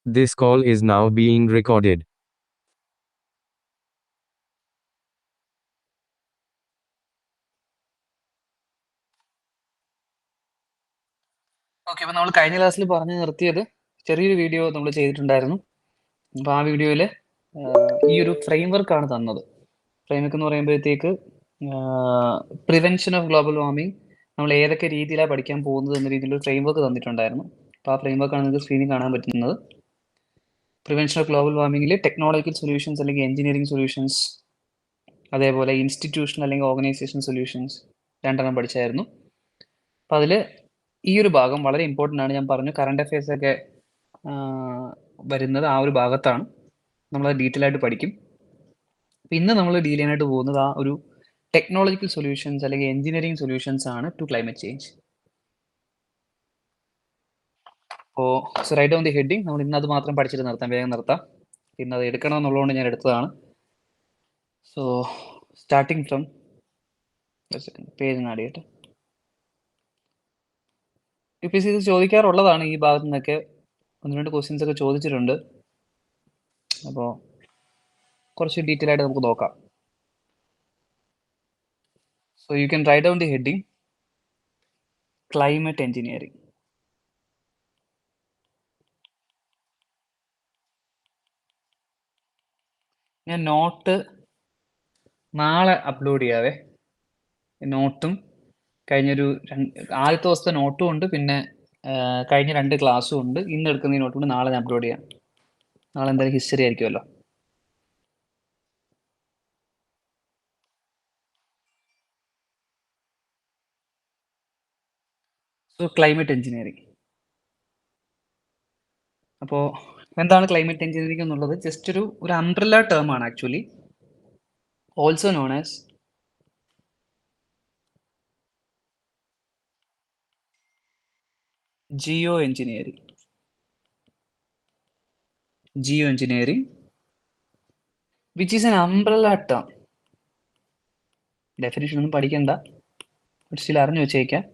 This call is now being recorded. Okay, അപ്പോൾ നമ്മൾ കഴിഞ്ഞ ക്ലാസ്സിൽ പറഞ്ഞു നിർത്തിയത് ചെറിയൊരു വീഡിയോ നമ്മൾ ചെയ്തിട്ടുണ്ടായിരുന്നു. അപ്പോൾ ആ വീഡിയോയിൽ ഈ ഒരു ഫ്രെയിംവർക്കാണ് തന്നത്. ഫ്രെയിംവർക്ക് എന്ന് പറയുമ്പോഴത്തേക്ക് പ്രിവെൻഷൻ ഓഫ് ഗ്ലോബൽ വാർമിംഗ് നമ്മൾ ഏതൊക്കെ രീതിയിലാണ് പഠിക്കാൻ പോകുന്നത് എന്ന രീതിയിലൊരു ഫ്രെയിംവർക്ക് തന്നിട്ടുണ്ടായിരുന്നു. അപ്പോൾ ആ ഫ്രെയിംവർക്കാണ് നിങ്ങൾക്ക് സ്ക്രീനിൽ കാണാൻ പറ്റുന്നത്. പ്രിവെൻഷൻ ഓഫ് ഗ്ലോബൽ വാർമിംഗിൽ ടെക്നോളജിക്കൽ സൊല്യൂഷൻസ് അല്ലെങ്കിൽ എഞ്ചിനീയറിംഗ് സൊല്യൂഷൻസ്, അതേപോലെ ഇൻസ്റ്റിറ്റ്യൂഷണൽ അല്ലെങ്കിൽ ഓർഗനൈസേഷൻ സൊല്യൂഷൻസ് രണ്ടെണ്ണം പഠിച്ചായിരുന്നു. അപ്പോൾ അതിൽ ഈ ഒരു ഭാഗം വളരെ ഇമ്പോർട്ടൻ്റ് ആണ്. ഞാൻ പറഞ്ഞു കറണ്ട് അഫയേഴ്സ് ഒക്കെ വരുന്നത് ആ ഒരു ഭാഗത്താണ്. നമ്മളത് ഡീറ്റെയിൽ ആയിട്ട് പഠിക്കും. അപ്പം ഇന്ന് നമ്മൾ ഡീൽ ചെയ്യാനായിട്ട് പോകുന്നത് ആ ഒരു ടെക്നോളജിക്കൽ സൊല്യൂഷൻസ് അല്ലെങ്കിൽ എഞ്ചിനീയറിംഗ് സൊല്യൂഷൻസ് ആണ് ടു ക്ലൈമറ്റ് ചേഞ്ച്. അപ്പോൾ so right on the heading നമ്മൾ ഇന്നത് മാത്രം പഠിച്ചിട്ട് നിർത്താം, വേഗം നിർത്താം. പിന്നെ അത് എടുക്കണമെന്നുള്ളതുകൊണ്ട് ഞാൻ എടുത്തതാണ്. സോ സ്റ്റാർട്ടിങ് ഫ്രം പേജ് നാടിയിട്ട് UPSC ഇത് ചോദിക്കാറുള്ളതാണ്. ഈ ഭാഗത്തു നിന്നൊക്കെ 1-2 ക്വസ്റ്റ്യൻസ് ഒക്കെ ചോദിച്ചിട്ടുണ്ട്. അപ്പോൾ കുറച്ച് ഡീറ്റെയിൽ ആയിട്ട് നമുക്ക് നോക്കാം. So you can write down the heading climate engineering. ഞാൻ നോട്ട് നാളെ അപ്ലോഡ് ചെയ്യാവേ. നോട്ടും കഴിഞ്ഞൊരു ആദ്യത്തെ ദിവസത്തെ നോട്ടും ഉണ്ട്, പിന്നെ കഴിഞ്ഞ 2 ക്ലാസ്സും ഉണ്ട്. ഇന്ന് എടുക്കുന്ന ഈ നോട്ടും നാളെ ഞാൻ അപ്ലോഡ് ചെയ്യാം. നാളെ എന്തായാലും ഹിസ്റ്ററി ആയിരിക്കുമല്ലോ. So climate engineering. അപ്പോൾ എന്താണ് ക്ലൈമറ്റ് എഞ്ചിനീയറിംഗ് എന്നുള്ളത്? ജസ്റ്റ് ഒരു അംബ്രല്ല ടേം ആണ് actually. Also known as geo engineering. Geo engineering which is an umbrella term. Definition ഒന്നും പഠിക്കണ്ട, ബട്ട് സ്റ്റിൽ അറിഞ്ഞു വെച്ചേക്കാം.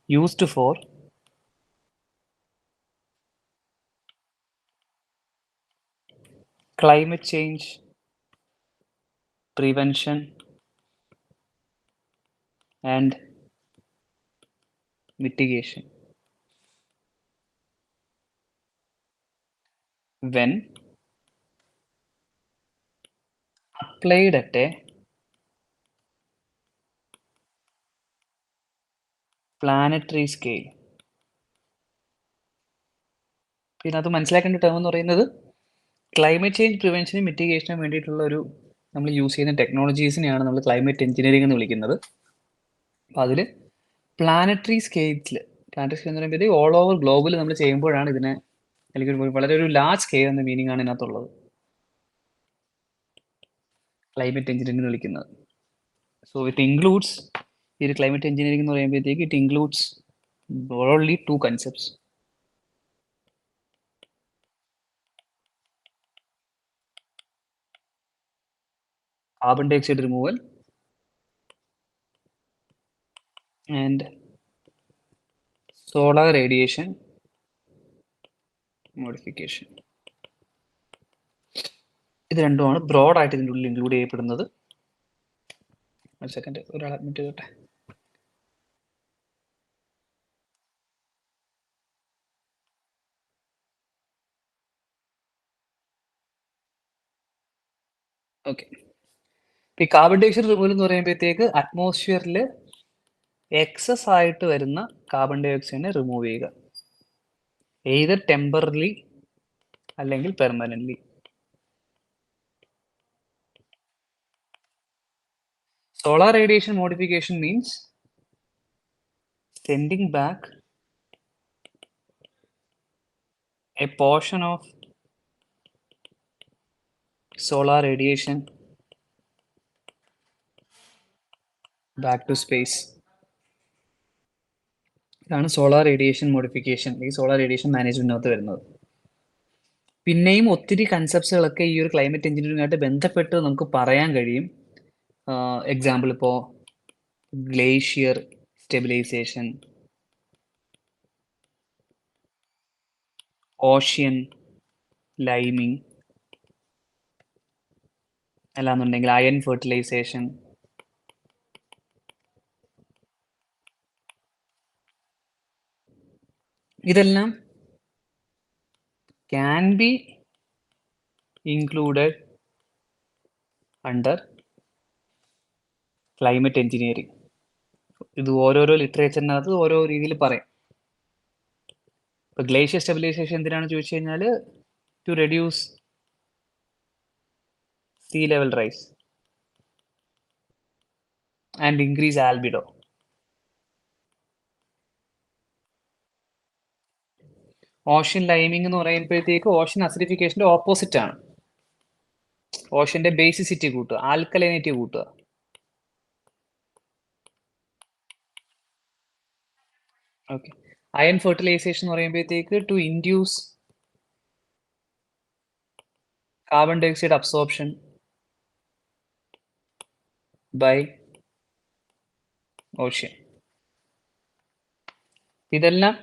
Used for climate change prevention and mitigation when applied at a planetary scale. പിന്നെ അത് മനസ്സിലാക്കേണ്ട term എന്ന് പറയുന്നത് ക്ലൈമറ്റ് ചേഞ്ച് പ്രിവെൻഷനും മിറ്റിഗേഷനും വേണ്ടിയിട്ടുള്ള ഒരു നമ്മൾ യൂസ് ചെയ്യുന്ന ടെക്നോളജീസിനെയാണ് നമ്മൾ ക്ലൈമറ്റ് എഞ്ചിനീയറിംഗ് എന്ന് വിളിക്കുന്നത്. അപ്പോൾ അതിൽ പ്ലാനറ്ററി സ്കെയിലിൽ, പ്ലാനറ്ററി സ്കെയിൽ എന്ന് പറയുമ്പോഴത്തേക്ക് ഓൾ ഓവർ ഗ്ലോബിൽ നമ്മൾ ചെയ്യുമ്പോഴാണ് ഇതിനെ, അല്ലെങ്കിൽ വളരെ ഒരു ലാർജ് സ്കെയിൽ എന്ന മീനിങ് ആണ് ഇതിനകത്തുള്ളത്, ക്ലൈമറ്റ് എഞ്ചിനീയറിംഗ് എന്ന് വിളിക്കുന്നത്. സോ ഇറ്റ് ഇൻക്ലൂഡ്സ്, ഈ ഒരു ക്ലൈമറ്റ് എഞ്ചിനീയറിംഗ് എന്ന് പറയുമ്പോഴത്തേക്ക് it includes broadly 2 concepts. Carbon dioxide removal and solar radiation modification. ഇത് രണ്ടുമാണ് ബ്രോഡ് ആയിട്ട് ഇതിൻ്റെ ഉള്ളിൽ ഇൻക്ലൂഡ് ചെയ്യപ്പെടുന്നത്. ഒരു സെക്കൻഡ്, ഒരാൾ അഡ്മിറ്റ് ചെയ്തോട്ടെ. ഓക്കെ, ഈ കാർബൺ ഡയോക്സൈഡ് റിമൂവൽ എന്ന് പറയുമ്പോഴത്തേക്ക് അറ്റ്മോസ്ഫിയറിൽ എക്സസ് ആയിട്ട് വരുന്ന കാർബൺ ഡയോക്സൈഡിനെ റിമൂവ് ചെയ്യുക, എയ്തർ ടെമ്പറലി അല്ലെങ്കിൽ permanently. Solar radiation modification means sending back a portion of solar radiation back to space. ഇതാണ് സോളാർ റേഡിയേഷൻ മോഡിഫിക്കേഷൻ, ഈ സോളാർ റേഡിയേഷൻ മാനേജ്മെന്റിനകത്ത് വരുന്നത്. പിന്നെയും ഒത്തിരി കൺസെപ്റ്റ്സുകളൊക്കെ ഈ ഒരു ക്ലൈമറ്റ് എഞ്ചിനീയറിംഗുമായിട്ട് ബന്ധപ്പെട്ട് നമുക്ക് പറയാൻ കഴിയും. എക്സാമ്പിൾ ഇപ്പോൾ ഗ്ലേഷ്യർ ലൈമിങ്, അല്ലാന്നുണ്ടെങ്കിൽ അയൺ ഫെർട്ടിലൈസേഷൻ, ഇതെല്ലാം can be included under climate engineering. ഇത് ഓരോരോ ലിറ്ററേച്ചറിനകത്ത് ഓരോ രീതിയിൽ പറയും. ഇപ്പോൾ ഗ്ലേഷ്യർ സ്റ്റെബിലൈസേഷൻ എന്തിനാണെന്ന് ചോദിച്ചു കഴിഞ്ഞാൽ to reduce sea level rise and increase albedo. Ocean liming എന്ന് പറയുമ്പോഴത്തേക്ക് ഓഷ്യൻ അസിഡിഫിക്കേഷന്റെ ഓപ്പോസിറ്റ് ആണ്. ഓഷ്യന്റെ ബേസിസിറ്റി കൂട്ടുക, ആൽക്കലൈനിറ്റി കൂട്ടുക. ഓക്കെ. അയൺ ഫെർട്ടിലൈസേഷൻ എന്ന് പറയുമ്പോഴത്തേക്ക് to induce carbon dioxide absorption by ocean. ഇതെല്ലാം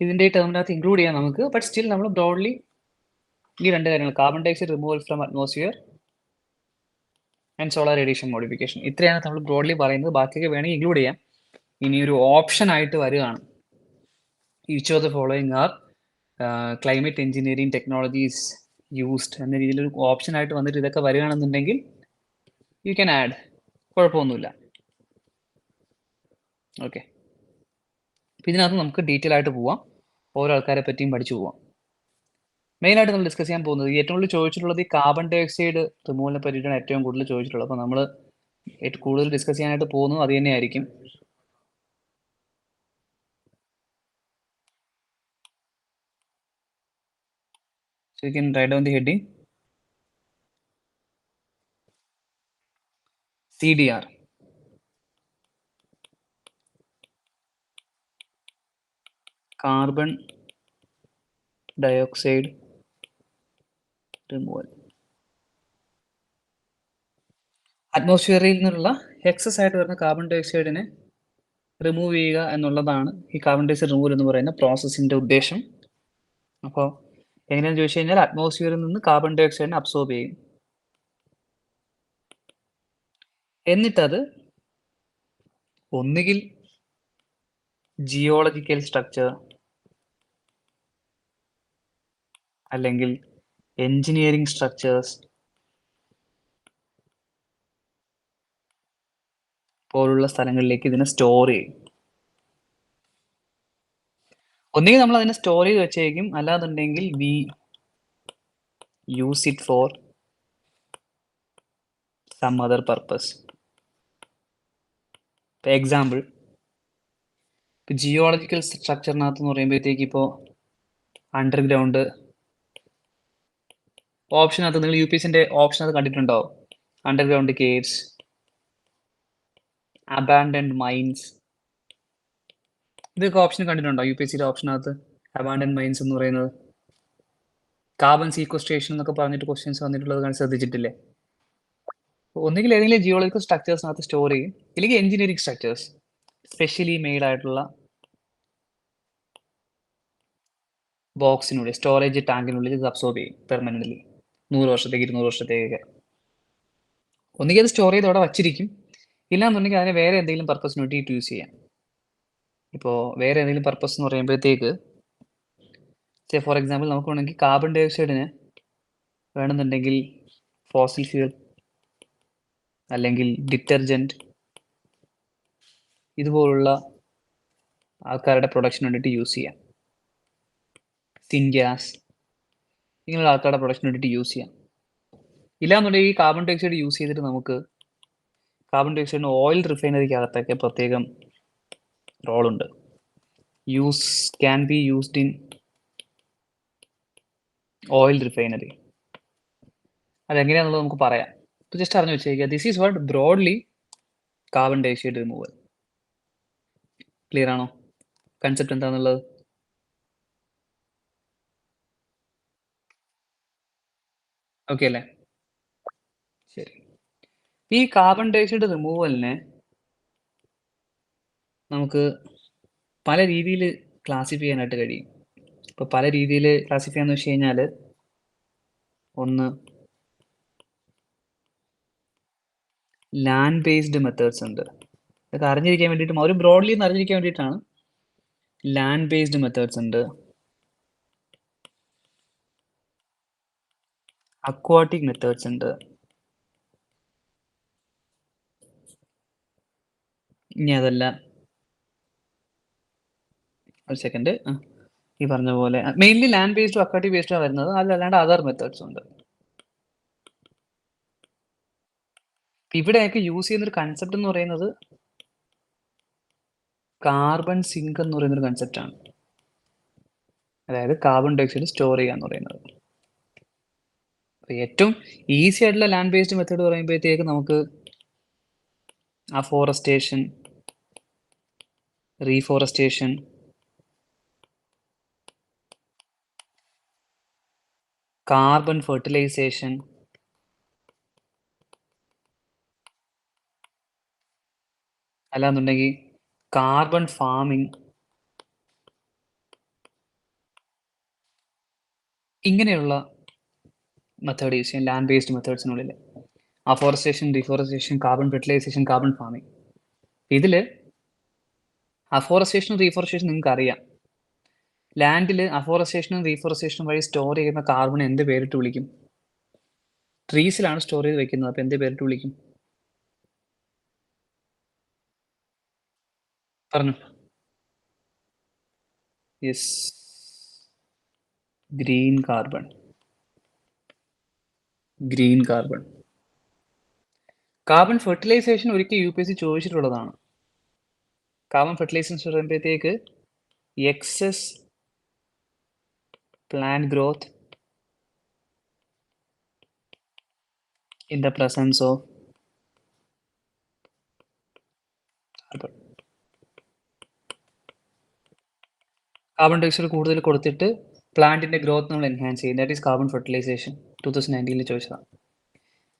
ഇതിൻ്റെ ടേമിനകത്ത് ഇൻക്ലൂഡ് ചെയ്യാം നമുക്ക്. ബട്ട് സ്റ്റിൽ നമ്മൾ ബ്രോഡ്ലി ഈ രണ്ട് കാര്യങ്ങൾ, carbon dioxide removal from atmosphere and solar radiation modification, ഇത്രയാണ് നമ്മൾ ബ്രോഡ്ലി പറയുന്നത്. ബാക്കിയൊക്കെ വേണമെങ്കിൽ ഇൻക്ലൂഡ് ചെയ്യാം. ഇനി ഒരു ഓപ്ഷൻ ആയിട്ട് വരികയാണ്, each of the following are climate engineering technologies used എന്ന രീതിയിലൊരു ഓപ്ഷൻ ആയിട്ട് വന്നിട്ട് ഇതൊക്കെ വരികയാണെന്നുണ്ടെങ്കിൽ യു ക്യാൻ ആഡ്, കുഴപ്പമൊന്നുമില്ല. ഓക്കെ. ഇതിനകത്ത് നമുക്ക് ഡീറ്റെയിൽ ആയിട്ട് പോവാം, ഓരോ ആൾക്കാരെ പറ്റിയും പഠിച്ചു പോവാം. മെയിനായിട്ട് നമ്മൾ ഡിസ്കസ് ചെയ്യാൻ പോകുന്നത് ഏറ്റവും കൂടുതൽ ചോദിച്ചിട്ടുള്ളത് ഈ കാർബൺ ഡൈ ഓക്സൈഡ് റിമൂവലിനെ പറ്റിയിട്ടാണ് ഏറ്റവും കൂടുതൽ ചോദിച്ചിട്ടുള്ളത്. അപ്പോൾ നമ്മൾ ഏറ്റവും കൂടുതൽ ഡിസ്കസ് ചെയ്യാനായിട്ട് പോകുന്നത് അത് തന്നെയായിരിക്കും. So you can write down the heading CDR. Carbon dioxide removal. അറ്റ്മോസ്ഫിയറിൽ നിന്നുള്ള എക്സസ് ആയിട്ട് വരുന്ന കാർബൺ ഡൈ ഓക്സൈഡിനെ റിമൂവ് ചെയ്യുക എന്നുള്ളതാണ് ഈ കാർബൺ ഡൈ ഓക്സൈഡ് റിമൂവൽ എന്ന് പറയുന്ന പ്രോസസ്സിൻ്റെ ഉദ്ദേശം. അപ്പോൾ എങ്ങനെയാണെന്ന് ചോദിച്ചു കഴിഞ്ഞാൽ അറ്റ്മോസ്ഫിയറിൽ നിന്ന് കാർബൺ ഡൈ ഓക്സൈഡിനെ അബ്സോർബ് ചെയ്യും, എന്നിട്ടത് ഒന്നുകിൽ ജിയോളജിക്കൽ സ്ട്രക്ചർ അല്ലെങ്കിൽ എഞ്ചിനീയറിംഗ് സ്ട്രക്ചേഴ്സ് പോലുള്ള സ്ഥലങ്ങളിലേക്ക് ഇതിനെ സ്റ്റോർ ചെയ്യും. ഒന്നുകിൽ നമ്മൾ അതിനെ സ്റ്റോർ ചെയ്ത് വെച്ചേക്കും, അല്ലാന്നുണ്ടെങ്കിൽ we use it for some other purpose. ഇപ്പോൾ എക്സാമ്പിൾ, ഇപ്പോൾ ജിയോളജിക്കൽ സ്ട്രക്ചറിനകത്ത് എന്ന് പറയുമ്പോഴത്തേക്ക് ഇപ്പോൾ അണ്ടർഗ്രൗണ്ട് ഓപ്ഷനകത്ത് നിങ്ങൾ UPSCൻ്റെ ഓപ്ഷനകത്ത് കണ്ടിട്ടുണ്ടാവും. അണ്ടർഗ്രൗണ്ട് കേവ്സ്, അബാൻഡൻഡ് മൈൻസ്, ഇതൊക്കെ ഓപ്ഷൻ കണ്ടിട്ടുണ്ടോ UPSCയുടെ ഓപ്ഷനകത്ത്? അബാൻഡൻഡ് മൈൻസ് എന്ന് പറയുന്നത് കാർബൺ സീക്വസ്ട്രേഷൻ എന്നൊക്കെ പറഞ്ഞിട്ട് ക്വസ്റ്റ്യൻസ് വന്നിട്ടുള്ളത് ശ്രദ്ധിച്ചിട്ടില്ലേ? ഒന്നുകിൽ ഏതെങ്കിലും ജിയോളജിക്കൽ സ്ട്രക്ചേഴ്സിനകത്ത് സ്റ്റോർ ചെയ്യും, ഇല്ലെങ്കിൽ എഞ്ചിനീയറിംഗ് സ്ട്രക്ചേഴ്സ് സ്പെഷ്യലി മെയ്ഡ് ആയിട്ടുള്ള ബോക്സിനുള്ളിൽ, സ്റ്റോറേജ് ടാങ്കിനുള്ളിൽ ഇത് അബ്സോർബ് ചെയ്യും പെർമനൻ്റ്ലി 100 വർഷത്തേക്ക് 200 വർഷത്തേക്കൊക്കെ. ഒന്നുകിൽ അത് സ്റ്റോർ ചെയ്ത് അവിടെ വച്ചിരിക്കും, ഇല്ലാന്നുണ്ടെങ്കിൽ അതിനെ വേറെ എന്തെങ്കിലും പർപ്പസിന് വേണ്ടിയിട്ട് യൂസ് ചെയ്യാം. ഇപ്പോൾ വേറെ എന്തെങ്കിലും പർപ്പസ് എന്ന് പറയുമ്പോഴത്തേക്ക് ഫോർ എക്സാമ്പിൾ നമുക്ക് വേണമെങ്കിൽ കാർബൺ ഡൈ ഓക്സൈഡിന് വേണമെന്നുണ്ടെങ്കിൽ ഫോസിൽ ഫ്യൂൽ അല്ലെങ്കിൽ ഡിറ്റർജൻറ്റ് ഇതുപോലുള്ള ആൾക്കാരുടെ പ്രൊഡക്ഷന് വേണ്ടിയിട്ട് യൂസ് ചെയ്യാം. സിൻഗ്യാസ് ഇങ്ങനെയുള്ള ആൾക്കാരുടെ പ്രൊഡക്ഷന് വേണ്ടിയിട്ട് യൂസ് ചെയ്യാം. ഇല്ലാന്നുണ്ടെങ്കിൽ ഈ കാർബൺ ഡൈ ഓക്സൈഡ് യൂസ് ചെയ്തിട്ട് നമുക്ക് കാർബൺ ഡൈ ഓക്സൈഡിന് ഓയിൽ റിഫൈനറിക്കകത്തൊക്കെ പ്രത്യേകം റോളുണ്ട്. Can be used in oil refinery. അതെങ്ങനെയാണെന്നുള്ളത് നമുക്ക് പറയാം. ഇപ്പോൾ ജസ്റ്റ് അറിഞ്ഞു വെച്ചേക്കുക, this is what broadly carbon dioxide removal. Clear ആണോ കൺസെപ്റ്റ് എന്താണെന്നുള്ളത്? ഓക്കെ അല്ലേ? ശരി. ഈ കാർബൺ ഡൈ ഓക്സൈഡ് റിമൂവലിനെ നമുക്ക് പല രീതിയിൽ ക്ലാസിഫൈ ചെയ്യാനായിട്ട് കഴിയും. ഇപ്പോൾ പല രീതിയിൽ ക്ലാസിഫൈ ചെയ്യാന്ന് വെച്ച് കഴിഞ്ഞാൽ ഒന്ന് ലാൻഡ് ബേസ്ഡ് മെത്തേഡ്സ് ഉണ്ട്. ഇതൊക്കെ അറിഞ്ഞിരിക്കാൻ വേണ്ടിയിട്ടും ഒരു ബ്രോഡ്ലി ഒന്ന് അറിഞ്ഞിരിക്കാൻ വേണ്ടിയിട്ടാണ്. ലാൻഡ് ബേസ്ഡ് മെത്തേഡ്സ് ഉണ്ട്, അക്വാട്ടിക് മെത്തേഡ്സ് ഉണ്ട്, ഇനി അതല്ല ഒരു സെക്കൻഡ്, ഈ പറഞ്ഞ പോലെ മെയിൻലി ലാൻഡ് ബേസ്ഡും അക്വാട്ടിക് ബേസ്ഡും വരുന്നത്, അതല്ലാണ്ട് അതർ മെത്തേഡ്സ് ഉണ്ട്. ഇവിടെയൊക്കെ യൂസ് ചെയ്യുന്ന ഒരു കൺസെപ്റ്റ് എന്ന് പറയുന്നത് കാർബൺ സിങ്ക് എന്ന് പറയുന്ന ഒരു കൺസെപ്റ്റ് ആണ്. അതായത് കാർബൺ ഡയോക്സൈഡ് സ്റ്റോർ ചെയ്യുക എന്ന് പറയുന്നത്. ഏറ്റവും ഈസി ആയിട്ടുള്ള ലാൻഡ് ബേസ്ഡ് മെത്തേഡ് പറയുമ്പോഴത്തേക്ക് നമുക്ക് അഫോറസ്റ്റേഷൻ, റീഫോറസ്റ്റേഷൻ, കാർബൺ ഫെർട്ടിലൈസേഷൻ, അല്ലാന്നുണ്ടെങ്കിൽ കാർബൺ ഫാമിംഗ്, ഇങ്ങനെയുള്ള മെത്തേഡ് യൂസ് ചെയ്യാം ലാൻഡ് ബേസ്ഡ് മെത്തേഡ്സിനുള്ളിൽ. Afforestation, reforestation, carbon fertilisation, carbon farming. ഇതിൽ അഫോറസ്റ്റേഷനും റീഫോറസ്റ്റേഷൻ നിങ്ങൾക്ക് അറിയാം. ലാൻഡിൽ അഫോറസ്റ്റേഷനും റീഫോറസ്റ്റേഷനും വഴി സ്റ്റോർ ചെയ്യുന്ന കാർബൺ എന്ത് പേരിട്ട് വിളിക്കും? ട്രീസിലാണ് സ്റ്റോർ ചെയ്ത് വെക്കുന്നത്, അപ്പോൾ എന്ത് പേരിട്ട് വിളിക്കും? പറഞ്ഞു. Yes, green carbon. Green carbon. Carbon fertilisation ഒരിക്കൽ UPSC ചോദിച്ചിട്ടുള്ളതാണ്. കാർബൺ ഫെർട്ടിലൈസേഷൻ പറയുമ്പോഴത്തേക്ക് excess plant growth in the presence of carbon. Carbon dioxide കൂടുതൽ കൊടുത്തിട്ട് പ്ലാന്റിന്റെ ഗ്രോത്ത് നമ്മൾ എൻഹാൻസ് ചെയ്യും. That is carbon fertilisation. 2019 ചോദിച്ചതാണ്.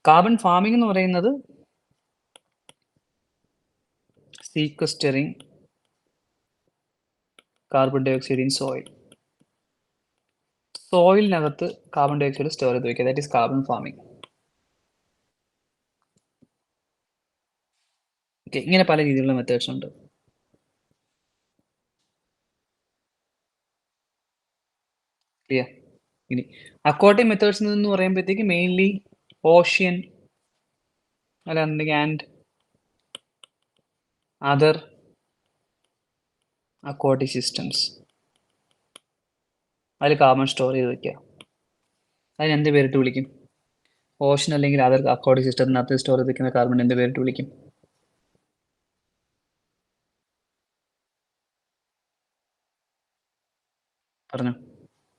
കാർബൺ ഫാമിംഗ് എന്ന് പറയുന്നത് sequestering carbon dioxide in soil. സോയിലിനകത്ത് കാർബൺ ഡയോക്സൈഡ് സ്റ്റോർ ചെയ്ത് വയ്ക്കുക. That is carbon farming. Okay, ഇങ്ങനെ പല രീതിയിലുള്ള മെത്തേഡ്സ് ഉണ്ട്. ക്ലിയർ? ഇനി അക്വാട്ടിക് മെത്തേഡ്സ് എന്ന് പറയുമ്പോഴത്തേക്ക് മെയിൻലി ഓഷ്യൻ അല്ലാന്നുണ്ടെങ്കിൽ ആൻഡ് അതർ അക്വാട്ടിക് സിസ്റ്റംസ്, അതിൽ കാർബൺ സ്റ്റോർ ചെയ്ത് വയ്ക്കുക. അതിന് എന്ത് പേരിട്ട് വിളിക്കും? ഓഷൻ അല്ലെങ്കിൽ അതർ അക്വാട്ടിക് സിസ്റ്റത്തിനകത്ത് സ്റ്റോർ ചെയ്ത് വയ്ക്കുന്ന കാർബൺ എന്ത് പേരിട്ട് വിളിക്കും? പറഞ്ഞു,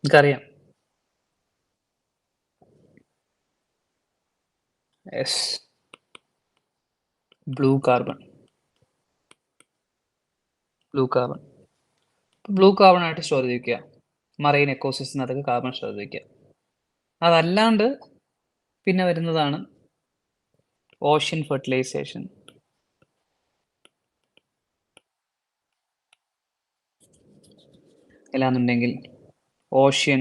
എനിക്കറിയാം. Yes, blue carbon. Blue carbon. Blue carbon ആയിട്ട് സ്റ്റോർ ചെയ്ത് വയ്ക്കുക. മറൈൻ എക്കോസിസ്റ്റത്തിനകത്തൊക്കെ കാർബൺ സ്റ്റോർ ചെയ്ത് വയ്ക്കുക. അതല്ലാണ്ട് പിന്നെ വരുന്നതാണ് ഓഷ്യൻ ഫെർട്ടിലൈസേഷൻ. അല്ലാന്നുണ്ടെങ്കിൽ ഓഷ്യൻ,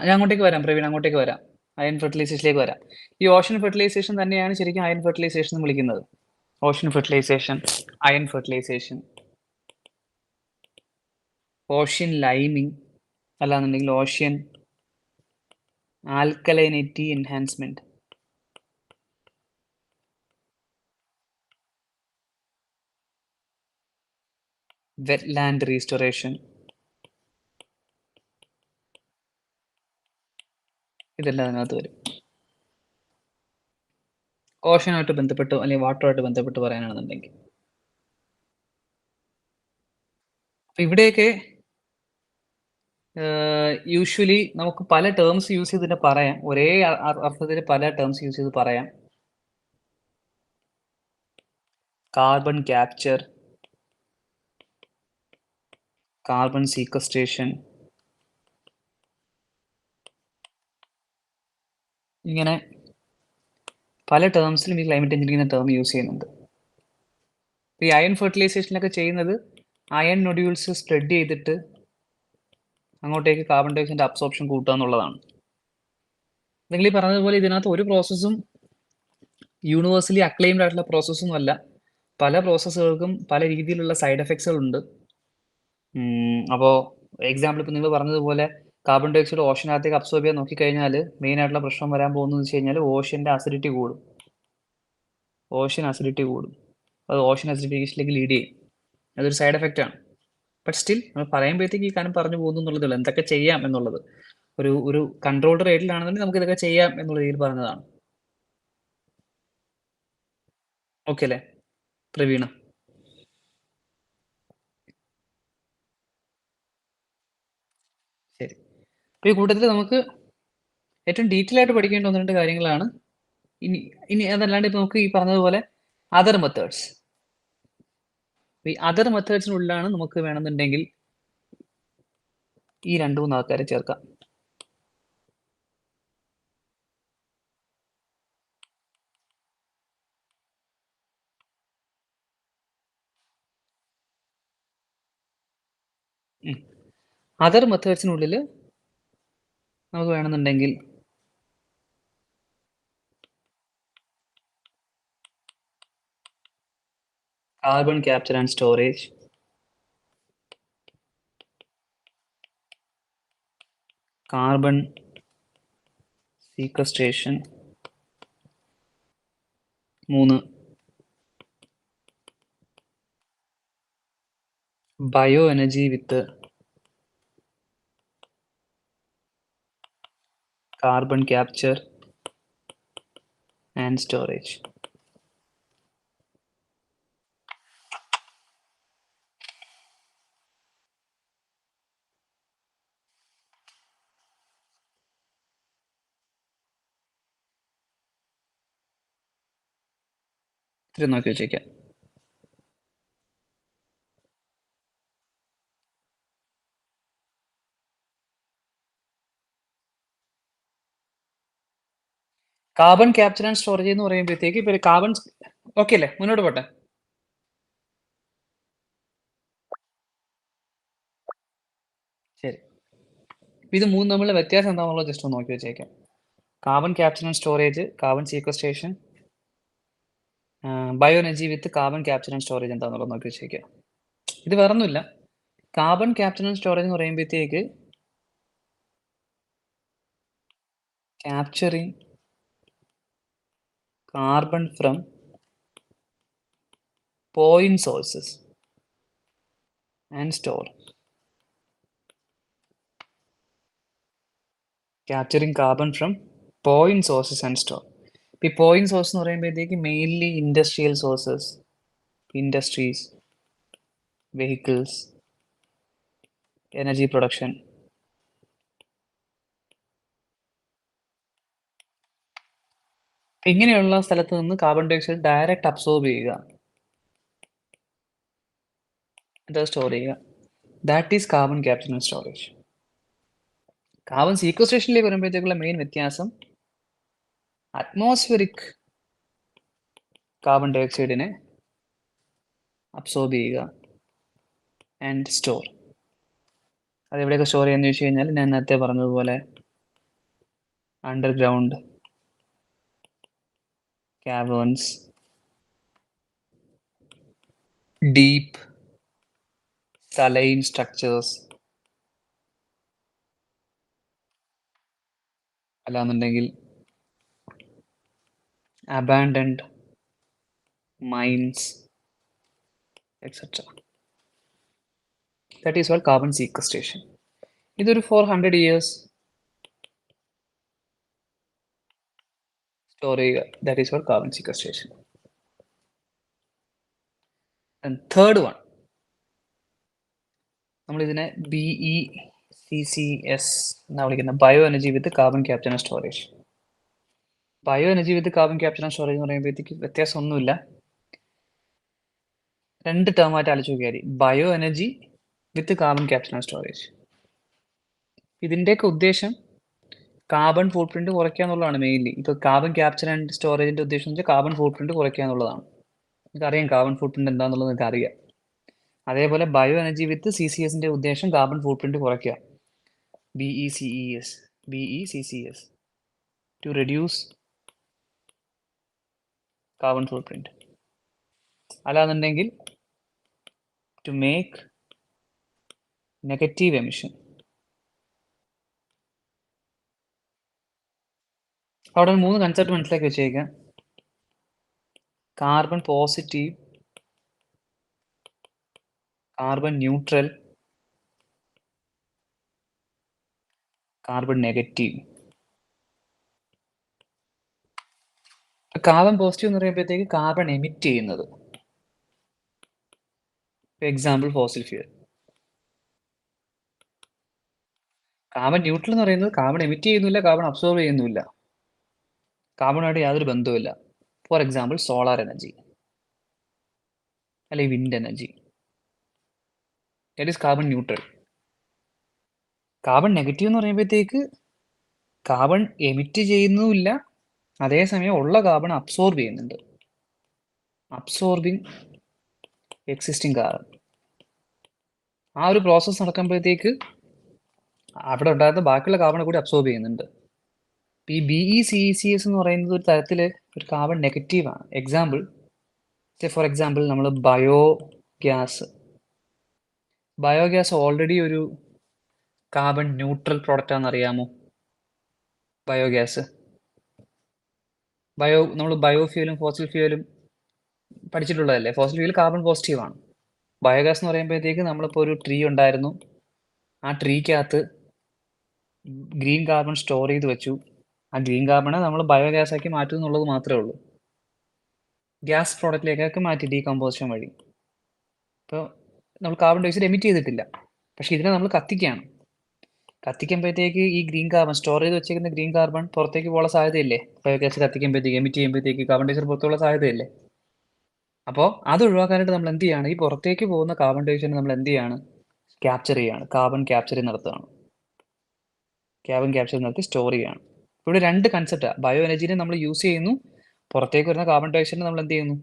ഞാൻ അങ്ങോട്ടേക്ക് വരാം പ്രവീൺ, അങ്ങോട്ടേക്ക് വരാം. അയൺ ഫെർട്ടിലൈസേഷനിലേക്ക് വരാം. ഈ ഓഷ്യൻ ഫെർട്ടിലൈസേഷൻ തന്നെയാണ് ശരിക്കും അയൺ ഫെർട്ടിലൈസേഷൻ എന്ന് വിളിക്കുന്നത്. Ocean fertilisation, iron fertilisation, ocean liming, അല്ലാന്നുണ്ടെങ്കിൽ ocean alkalinity enhancement, wetland restoration, ഇതെല്ലാം അതിനകത്ത് വരും. ഓഷനുമായിട്ട് ബന്ധപ്പെട്ടോ അല്ലെങ്കിൽ വാട്ടറുമായിട്ട് ബന്ധപ്പെട്ട് പറയാനാണെന്നുണ്ടെങ്കിൽ. അപ്പൊ ഇവിടെയൊക്കെ യൂഷ്വലി നമുക്ക് പല ടേംസ് യൂസ് ചെയ്തിട്ട് പറയാം, ഒരേ അർത്ഥത്തിൽ പല ടേംസ് യൂസ് ചെയ്ത് പറയാം. കാർബൺ ക്യാപ്ചർ, കാർബൺ സീക്വസ്ട്രേഷൻ, ഇങ്ങനെ പല ടേംസിലും ഈ ക്ലൈമറ്റ് എഞ്ചിനീയറിംഗ് എന്ന ടേം യൂസ് ചെയ്യുന്നുണ്ട്. ഈ അയൺ ഫെർട്ടിലൈസേഷനിലൊക്കെ ചെയ്യുന്നത് അയൺ നൊഡ്യൂൾസ് സ്പ്രെഡ് ചെയ്തിട്ട് അങ്ങോട്ടേക്ക് കാർബൺ ഡൈ ഓക്സൈഡിന്റെ അബ്സോർപ്ഷൻ കൂട്ടുക എന്നുള്ളതാണ്. നിങ്ങൾ ഈ പറഞ്ഞതുപോലെ ഇതിനകത്ത് ഒരു പ്രോസസ്സും യൂണിവേഴ്സലി അക്ലെയിംഡ് ആയിട്ടുള്ള പ്രോസസ്സൊന്നും അല്ല. പല പ്രോസസ്സുകൾക്കും പല രീതിയിലുള്ള സൈഡ് എഫക്ട്സുകളുണ്ട്. അപ്പോൾ എക്സാമ്പിൾ ഇപ്പോൾ നിങ്ങൾ പറഞ്ഞതുപോലെ കാർബൺ ഡൈ ഓക്സൈഡ് ഓഷനകത്തേക്ക് അബ്സോർബ് ചെയ്യാൻ നോക്കിക്കഴിഞ്ഞാൽ മെയിൻ ആയിട്ടുള്ള പ്രശ്നം വരാൻ പോകുന്നത് വെച്ച് കഴിഞ്ഞാൽ ഓഷ്യൻ്റെ അസിഡിറ്റി കൂടും. ഓഷ്യൻ അസിഡിറ്റി കൂടും. അത് ഓഷ്യൻ അസിഡിഫിക്കേഷനിലേക്ക് ലീഡ് ചെയ്യും. അതൊരു സൈഡ് എഫക്റ്റ് ആണ്. ബട്ട് സ്റ്റിൽ നമ്മൾ പറയുമ്പോഴത്തേക്ക് ഈ കാര്യം പറഞ്ഞു പോകുന്നു എന്നുള്ളതേ ഉള്ളൂ. എന്തൊക്കെ ചെയ്യാം എന്നുള്ളത് ഒരു കൺട്രോൾഡ് റേറ്റിലാണെന്നുണ്ടെങ്കിൽ നമുക്ക് ഇതൊക്കെ ചെയ്യാം എന്നുള്ള രീതിയിൽ പറഞ്ഞതാണ്. ഓക്കെ അല്ലേ പ്രവീണ? ശരി. അപ്പോൾ ഈ കൂട്ടത്തിൽ നമുക്ക് ഏറ്റവും ഡീറ്റെയിൽ ആയിട്ട് പഠിക്കേണ്ട ഒന്ന് രണ്ട് കാര്യങ്ങളാണ്. ഇനി അതല്ലാണ്ട് ഇപ്പൊ നമുക്ക് ഈ പറഞ്ഞതുപോലെ അതർ മെത്തേഡ്സ്, ഈ അതർ മെത്തേഡ്സിനുള്ളിലാണ് നമുക്ക് വേണമെന്നുണ്ടെങ്കിൽ ഈ 2-3 ആൾക്കാരെ ചേർക്കാം. അതർ മെത്തേഡ്സിനുള്ളിൽ നമുക്ക് വേണമെന്നുണ്ടെങ്കിൽ carbon capture and storage, carbon sequestration, 3 bio energy with carbon capture and storage. ഇത്തിരി നോക്കി വെച്ചേക്കാം. കാർബൺ ക്യാപ്ചർ ആൻഡ് സ്റ്റോറേജ് എന്ന് പറയുമ്പോഴത്തേക്ക് ഇപ്പൊ കാർബൺ ഓക്കെ അല്ലേ? മുന്നോട്ട് പോട്ടെ. ശരി. ഇത് മൂന്നും തമ്മിലുള്ള വ്യത്യാസം എന്താണെന്നുള്ളത് ജസ്റ്റ് ഒന്ന് നോക്കി വെച്ചേക്കാം. Carbon capture and storage, carbon sequestration, bio energy with carbon capture and storage എന്താണെന്നുള്ളത് നോക്കി വെച്ചേക്കാം. ഇത് വേറൊന്നുമില്ല. കാർബൺ ക്യാപ്ചർ ആൻഡ് സ്റ്റോറേജ് എന്ന് പറയുമ്പോഴത്തേക്ക് capturing carbon from point sources and store. Capturing carbon from point sources and store. ഈ point source എന്ന് പറയുമ്പോഴത്തേക്ക് mainly industrial sources, industries, vehicles, energy production. ഇങ്ങനെയുള്ള സ്ഥലത്ത് നിന്ന് carbon dioxide direct absorb ചെയ്യുക, അത് സ്റ്റോർ ചെയ്യുക. That is carbon capture and storage. Carbon സീക്വസ്ട്രേഷനിലേക്ക് വരുമ്പോഴത്തേക്കുള്ള മെയിൻ വ്യത്യാസം അറ്റ്മോസ്ഫിയറിക് കാർബൺ ഡൈ ഓക്സൈഡിനെ അബ്സോർബ് ചെയ്യുക ആൻഡ് സ്റ്റോർ. അതെവിടെയൊക്കെ സ്റ്റോർ ചെയ്യാന്ന് ചോദിച്ചു കഴിഞ്ഞാൽ ഞാൻ നേരത്തെ പറഞ്ഞതുപോലെ underground caverns, deep saline structures, അല്ലാന്നുണ്ടെങ്കിൽ abandoned mines, etc. That is what carbon sequestration. ഇതൊരു 400 years സ്റ്റോർ ചെയ്യുക. That is what carbon sequestration. And third one, നമ്മളിതിനെ BECCS എന്നാണ് വിളിക്കുന്നത്, bio energy with carbon capture and storage. Bio energy with carbon capture and storage എന്ന് പറയുമ്പോഴത്തേക്ക് വ്യത്യാസമൊന്നുമില്ല. 2 ടേമായിട്ട് ആലോചിച്ച് നോക്കിയാൽ മതി. Bio energy with carbon capture and storage. ഇതിൻ്റെയൊക്കെ ഉദ്ദേശം കാർബൺ ഫുട് പ്രിന്റ് കുറയ്ക്കുക എന്നുള്ളതാണ് മെയിൻലി. ഇപ്പോൾ കാർബൺ ക്യാപ്ചർ ആൻഡ് സ്റ്റോറേജിന്റെ ഉദ്ദേശം എന്ന് വെച്ചാൽ കാർബൺ ഫുട് പ്രിന്റ് കുറയ്ക്കുക എന്നുള്ളതാണ്. നിങ്ങൾക്കറിയാം കാർബൺ ഫുട് പ്രിന്റ് എന്താണെന്നുള്ളത് നിങ്ങൾക്ക് അറിയാം. അതേപോലെ ബയോ എനർജി വിത്ത് CCSന്റെ ഉദ്ദേശം കാർബൺ ഫുട് പ്രിന്റ് കുറയ്ക്കുക. BECES, BECCS, to reduce carbon footprint. അല്ലാന്നുണ്ടെങ്കിൽ to make negative emission. അവിടെ 3 കൺസെപ്റ്റ് മനസ്സിലാക്കി വെച്ചേക്കാം. Carbon positive, carbon neutral, carbon negative. Carbon positive എന്ന് പറയുമ്പോഴത്തേക്ക് കാർബൺ എമിറ്റ് ചെയ്യുന്നത്, example fossil fuel. Carbon neutral എന്ന് പറയുന്നത് കാർബൺ എമിറ്റ് ചെയ്യുന്നില്ല, കാർബൺ അബ്സോർബ് ചെയ്യുന്നില്ല, കാർബണുമായിട്ട് യാതൊരു ബന്ധവുമില്ല. ഫോർ എക്സാമ്പിൾ സോളാർ എനർജി അല്ലെങ്കിൽ wind energy, that is carbon neutral. Carbon negative എന്ന് പറയുമ്പോഴത്തേക്ക് കാർബൺ എമിറ്റ് ചെയ്യുന്നുമില്ല, അതേസമയം ഉള്ള കാർബൺ അബ്സോർബ് ചെയ്യുന്നുണ്ട്, അബ്സോർബിങ് എക്സിസ്റ്റിംഗ് കാർബൺ. ആ ഒരു പ്രോസസ്സ് നടക്കുമ്പോഴത്തേക്ക് അവിടെ ഉണ്ടായിരുന്ന ബാക്കിയുള്ള കാർബൺ കൂടി അബ്സോർബ് ചെയ്യുന്നുണ്ട്. ഈ BECES എന്ന് പറയുന്നത് ഒരു തരത്തിൽ ഒരു കാർബൺ നെഗറ്റീവാണ്. എക്സാമ്പിൾ, ഫോർ എക്സാമ്പിൾ നമ്മൾ ബയോഗ്യാസ് ഓൾറെഡി ഒരു കാർബൺ ന്യൂട്രൽ പ്രോഡക്റ്റ് ആണെന്ന് അറിയാമോ? ബയോഗ്യാസ്, നമ്മൾ ബയോഫ്യൂലും ഫോസിൽ ഫ്യൂലും പഠിച്ചിട്ടുള്ളതല്ലേ. ഫോസിൽ ഫ്യൂൽ കാർബൺ പോസിറ്റീവ് ആണ്. ബയോഗ്യാസ് എന്ന് പറയുമ്പോഴത്തേക്ക് നമ്മളിപ്പോൾ ഒരു ട്രീ ഉണ്ടായിരുന്നു, ആ ട്രീക്കകത്ത് ഗ്രീൻ കാർബൺ സ്റ്റോർ ചെയ്ത് വെച്ചു, ആ ഗ്രീൻ കാർബണെ നമ്മൾ ബയോഗ്യാസ് ആക്കി മാറ്റും എന്നുള്ളത് മാത്രമേ ഉള്ളൂ. ഗ്യാസ് പ്രോഡക്റ്റിലേക്കൊക്കെ മാറ്റി ഡീകമ്പോസിഷൻ വഴി. ഇപ്പോൾ നമ്മൾ കാർബൺ ഡയോക്സൈഡ് എമിറ്റ് ചെയ്തിട്ടില്ല, പക്ഷേ ഇതിനെ നമ്മൾ കത്തിക്കുകയാണ്. കത്തിക്കുമ്പോഴത്തേക്ക് ഈ ഗ്രീൻ കാർബൺ സ്റ്റോർ ചെയ്ത് വെച്ചിരിക്കുന്ന ഗ്രീൻ കാർബൺ പുറത്തേക്ക് പോകാൻ സാധ്യതയില്ലേ? ബയോഗ്യാസ് കത്തിക്കുമ്പോഴത്തേക്ക് എമിറ്റ് ചെയ്യുമ്പോഴത്തേക്ക് കാർബൺ ഡയോക്സൈഡ് പുറത്തുള്ള സാധ്യതയില്ലേ? അപ്പോൾ അത് ഒഴിവാക്കാനായിട്ട് നമ്മൾ എന്ത് ചെയ്യാണ്? ഈ പുറത്തേക്ക് പോകുന്ന കാർബൺ ഡയോക്സൈഡ് നമ്മൾ എന്ത് ചെയ്യാണ്? ക്യാപ്ചർ ചെയ്യാണ്, കാർബൺ ക്യാപ്ചറിങ് നടത്തുകയാണ്. കാർബൺ ക്യാപ്ചർ നടത്തി സ്റ്റോർ ചെയ്യുകയാണ്. ഇവിടെ 2 കൺസെപ്റ്റാണ്. ബയോ എനർജീനെ നമ്മൾ യൂസ് ചെയ്യുന്നു, പുറത്തേക്ക് വരുന്ന കാർബൺ ഡയോക്സൈഡിനെ നമ്മൾ എന്ത് ചെയ്യുന്നു?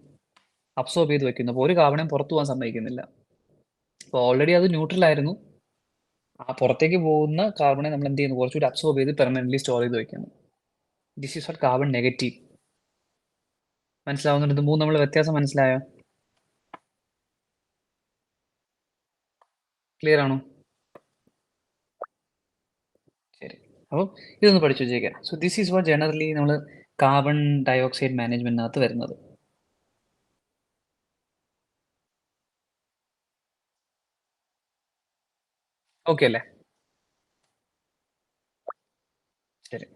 അബ്സോർബ് ചെയ്ത് വെക്കുന്നു. അപ്പോൾ ഒരു കാർബണും പുറത്തു പോകാൻ സമ്മതിക്കുന്നില്ല. അപ്പോൾ ഓൾറെഡി അത് ന്യൂട്രൽ ആയിരുന്നു, ആ പുറത്തേക്ക് പോകുന്ന കാർബണെ നമ്മൾ എന്ത് ചെയ്യുന്നു? കുറച്ചുകൂടി അബ്സോർബ് ചെയ്ത് പെർമനന്റ്ലി സ്റ്റോർ ചെയ്ത് വെക്കുന്നു. This is what carbon negative. മനസ്സിലാവുന്നുണ്ട്? ഇത് 3 നമ്മൾ വ്യത്യാസം മനസ്സിലായോ? ക്ലിയർ ആണോ? ശരി, അപ്പോൾ ഇതൊന്ന് പഠിച്ചു വെച്ചേക്കാം. So this is what generally നമ്മൾ കാർബൺ ഡയോക്സൈഡ് മാനേജ്മെന്റിനകത്ത് വരുന്നത്. ഓക്കെ അല്ലേ? ശരി,